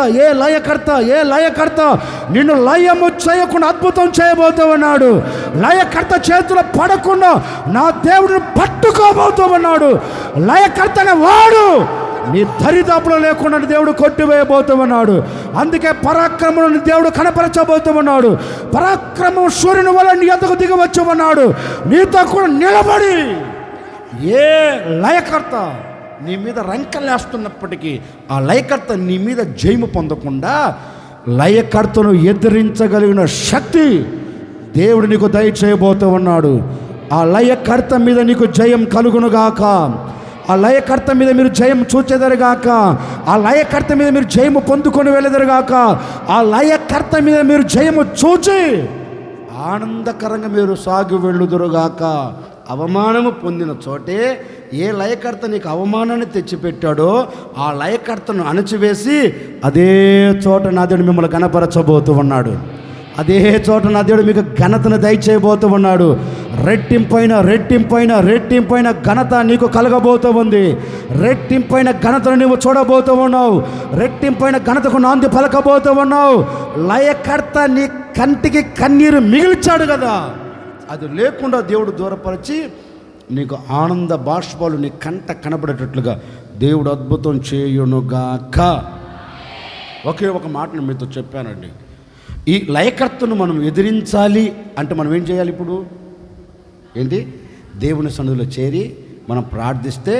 నిన్ను లయము చేయకుండా అద్భుతం చేయబోతూ ఉన్నాడు. లయకర్త చేతులు పడకుండా నా దేవుడిని పట్టుకోబోతూ ఉన్నాడు. లయకర్తనే వాడు నీ దరిదాపులో లేకుండా దేవుడు కొట్టివేయబోతూ ఉన్నాడు. అందుకే పరాక్రమను దేవుడు కనపరచబోతూ ఉన్నాడు. పరాక్రమం సూర్యుని వల్ల నీ ఎద్దకు దిగవచ్చు ఉన్నాడు. నీతో కూడా నిలబడి ఏ లయకర్త నీ మీద రంకెలేస్తున్నప్పటికీ ఆ లయకర్త నీ మీద జయము పొందకుండా లయకర్తను ఎదిరించగలిగిన శక్తి దేవుడు నీకు దయచేయబోతూ ఉన్నాడు. ఆ లయకర్త మీద నీకు జయం కలుగునుగాక. ఆ లయకర్త మీద మీరు జయం చూచెదరుగాక. ఆ లయకర్త మీద మీరు జయము పొందుకొని వెళ్ళెదరుగాక. ఆ లయకర్త మీద మీరు జయము చూచి ఆనందకరంగా మీరు సాగి వెళ్ళుదురుగాక. అవమానము పొందిన చోటే ఏ లయకర్త నీకు అవమానాన్ని తెచ్చిపెట్టాడో ఆ లయకర్తను అణచివేసి అదే చోట నా దేవుడు మిమ్మల్ని కనపరచబోతూ ఉన్నాడు. అదే చోట నా దేవుడు మీకు ఘనతను దయచేయబోతూ ఉన్నాడు. రెట్టింపైన ఘనత నీకు కలగబోతూ ఉంది. రెట్టింపైన ఘనతను నీవు చూడబోతూ ఉన్నావు. రెట్టింపైన ఘనతకు నాంది పలకబోతూ ఉన్నావు. లయకర్త నీ కంటికి కన్నీరు మిగిల్చాడు కదా, అది లేకుండా దేవుడు దూరపరిచి నీకు ఆనంద బాష్పాలు నీ కంట కనబడేటట్లుగా దేవుడు అద్భుతం చేయునుగాక. ఒకే ఒక మాటను మీతో చెప్పానండి. ఈ లయకర్తను మనం ఎదిరించాలి అంటే మనం ఏం చేయాలి? ఇప్పుడు ఏంటి? దేవుని సన్నిధిలో చేరి మనం ప్రార్థిస్తే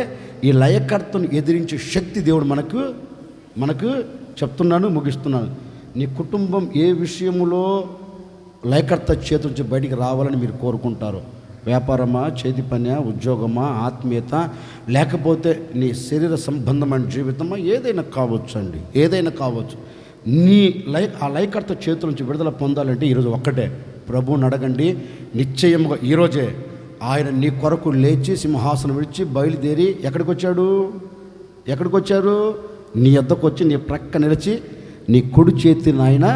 ఈ లయకర్తను ఎదిరించే శక్తి దేవుడు మనకు చెప్తున్నాను, ముగిస్తున్నాను. నీ కుటుంబం ఏ విషయంలో లయకర్త చేతి నుంచి బయటికి రావాలని మీరు కోరుకుంటారో, వ్యాపారమా, చేతి పని, ఉద్యోగమా, ఆత్మీయత, లేకపోతే నీ శరీర సంబంధమైన జీవితమా, ఏదైనా కావచ్చు. ఆ లయకర్త చేతుల నుంచి విడుదల పొందాలంటే ఈరోజు ఒక్కటే, ప్రభువుని అడగండి. నిశ్చయముగా ఈరోజే ఆయన నీ కొరకు లేచి సింహాసనం విడిచి బయలుదేరి ఎక్కడికి వచ్చారు? నీ యొద్దకు వచ్చి నీ ప్రక్క నిలిచి నీ కుడి చేతిని ఆయన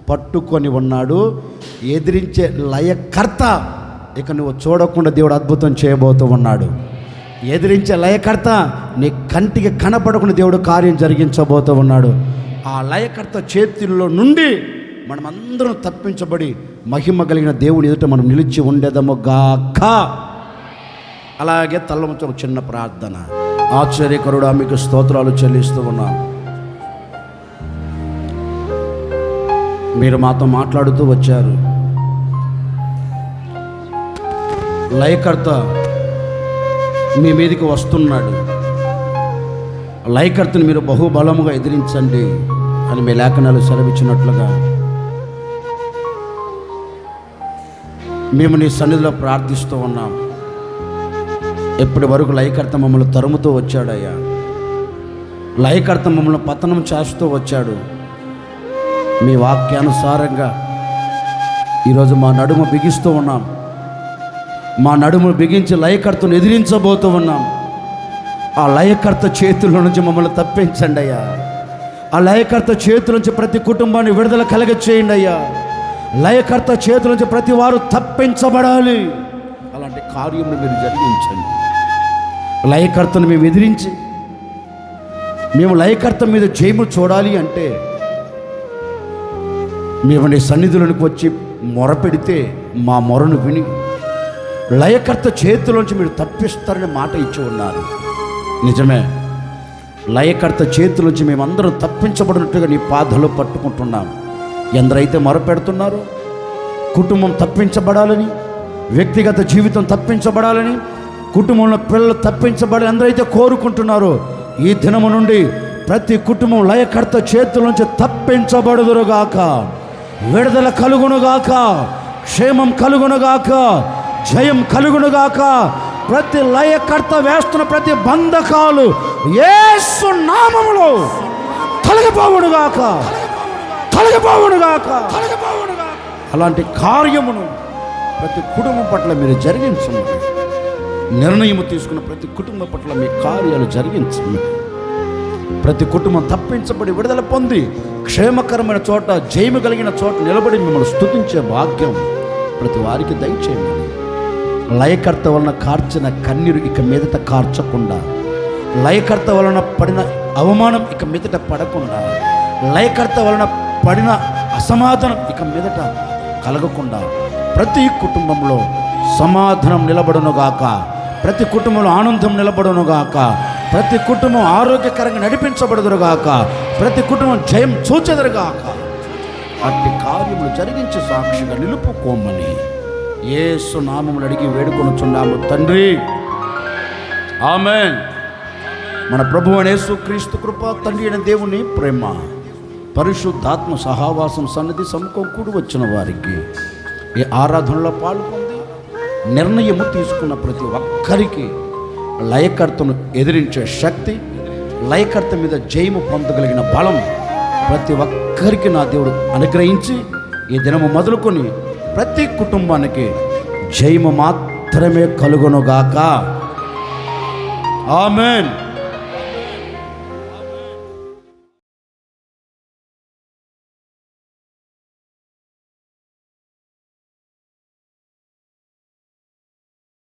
పట్టుకొని ఉన్నాడు. ఎదిరించే లయకర్త ఇక నువ్వు చూడకుండా దేవుడు అద్భుతం చేయబోతూ ఉన్నాడు. ఎదిరించే లయకర్త నీ కంటికి కనపడకుండా దేవుడు కార్యం జరిగించబోతూ ఉన్నాడు. ఆ లయకర్త చేతుల్లో నుండి మనమందరం తప్పించబడి మహిమ కలిగిన దేవుని ఎదుట మనం నిలిచి ఉండేదము గాక. అలాగే తల్లముతో ఒక చిన్న ప్రార్థన. ఆశ్చర్యకరుడా, మీకు స్తోత్రాలు చెల్లిస్తూ ఉన్నాను. మీరు మాతో మాట్లాడుతూ వచ్చారు. లయకర్త మీ మీదకి వస్తున్నాడు. లయకర్తను మీరు బహుబలముగా ఎదిరించండి అని మీ లేఖనాలు సెలవిచ్చినట్లుగా మేము నీ సన్నిధిలో ప్రార్థిస్తూ ఉన్నాం. ఎప్పటి వరకు లయకర్త మమ్మల్ని తరుముతూ వచ్చాడయ్యా. లయకర్త మమ్మల్ని పతనం చేస్తూ వచ్చాడు. మీ వాక్యానుసారంగా ఈరోజు మా నడుము బిగిస్తూ ఉన్నాం. మా నడుమును బిగించి లయకర్తను ఎదిరించబోతూ ఉన్నాం. ఆ లయకర్త చేతుల నుంచి మమ్మల్ని తప్పించండి అయ్యా. ఆ లయకర్త చేతుల నుంచి ప్రతి కుటుంబాన్ని విడుదల కలగ చేయండి అయ్యా. లయకర్త చేతుల నుంచి ప్రతి వారు తప్పించబడాలి. అలాంటి కార్యమును మీరు జరిగించండి. లయకర్తను మేము ఎదిరించి మేము లయకర్త మీద జయము చూడాలి అంటే మేము నీ సన్నిధిలోనికి వచ్చి మొరపెడితే మా మొరను విని లయకర్త చేతిలోంచి మీరు తప్పిస్తారని మాట ఇచ్చి ఉన్నారు. నిజమే, లయకర్త చేతిలోంచి మేమందరం తప్పించబడినట్టుగా నీ పాదాలు పట్టుకుంటున్నాం. ఎందరైతే మొరపెడుతున్నారో కుటుంబం తప్పించబడాలని, వ్యక్తిగత జీవితం తప్పించబడాలని, కుటుంబంలో పిల్లలు తప్పించబడాలి ఎందరైతే కోరుకుంటున్నారో ఈ దినము నుండి ప్రతి కుటుంబం లయకర్త చేతుల నుంచి తప్పించబడుదురుగాక. విడుదల కలుగునుగాక, క్షేమం కలుగునుగాక, జయం కలుగునుగాక. ప్రతి లయకర్త వేస్తున్న ప్రతి బంధకాలు యేసు నామములో తొలగిపోవునుగాక, తొలగిపోవునుగాక. అలాంటి కార్యమును ప్రతి కుటుంబం పట్ల మీరు జరిగించండి. నిర్ణయము తీసుకున్న ప్రతి కుటుంబం పట్ల మీ కార్యాలు జరిగించండి. ప్రతి కుటుంబం తప్పించబడి విడుదల పొంది క్షేమకరమైన చోట, జయము కలిగిన చోట నిలబడి మిమ్మల్ని స్తుతించే భాగ్యం ప్రతి వారికి దయచేయండి. లయకర్త వలన కార్చిన కన్నీరు ఇక మీదట కార్చకుండా, లయకర్త వలన పడిన అవమానం ఇక మీదట పడకుండా, లయకర్త వలన పడిన అసమాధానం ఇక మీదట కలగకుండా ప్రతి కుటుంబంలో సమాధానం నిలబడునుగాక, ప్రతి కుటుంబంలో ఆనందం నిలబడునుగాక, ప్రతి కుటుంబం ఆరోగ్యకరంగా నడిపించబడుదురుగాక, ప్రతి కుటుంబం జయం చూచెదరుగాక. అట్టి కార్యములు జరిగించి సాక్షిగా నిలుపుకోమని యేసు నామములు అడిగి వేడుకొనుచున్నాము తండ్రి, ఆమేన్. మన ప్రభువు అయిన యేసుక్రీస్తు కృప, తండ్రి అయిన దేవుని ప్రేమ, పరిశుద్ధాత్మ సహవాసం సన్నిధి సముఖం కూడి వచ్చిన వారికి, ఈ ఆరాధనలో పాల్గొంది నిర్ణయము తీసుకున్న ప్రతి ఒక్కరికి లయకర్తను ఎదిరించే శక్తి, లయకర్త మీద జయము పొందగలిగిన బలం ప్రతి ఒక్కరికి నా దేవుడు అనుగ్రహించి ఈ దినము మొదలుకొని ప్రతి కుటుంబానికి జయము మాత్రమే కలుగునుగాక. ఆమేన్.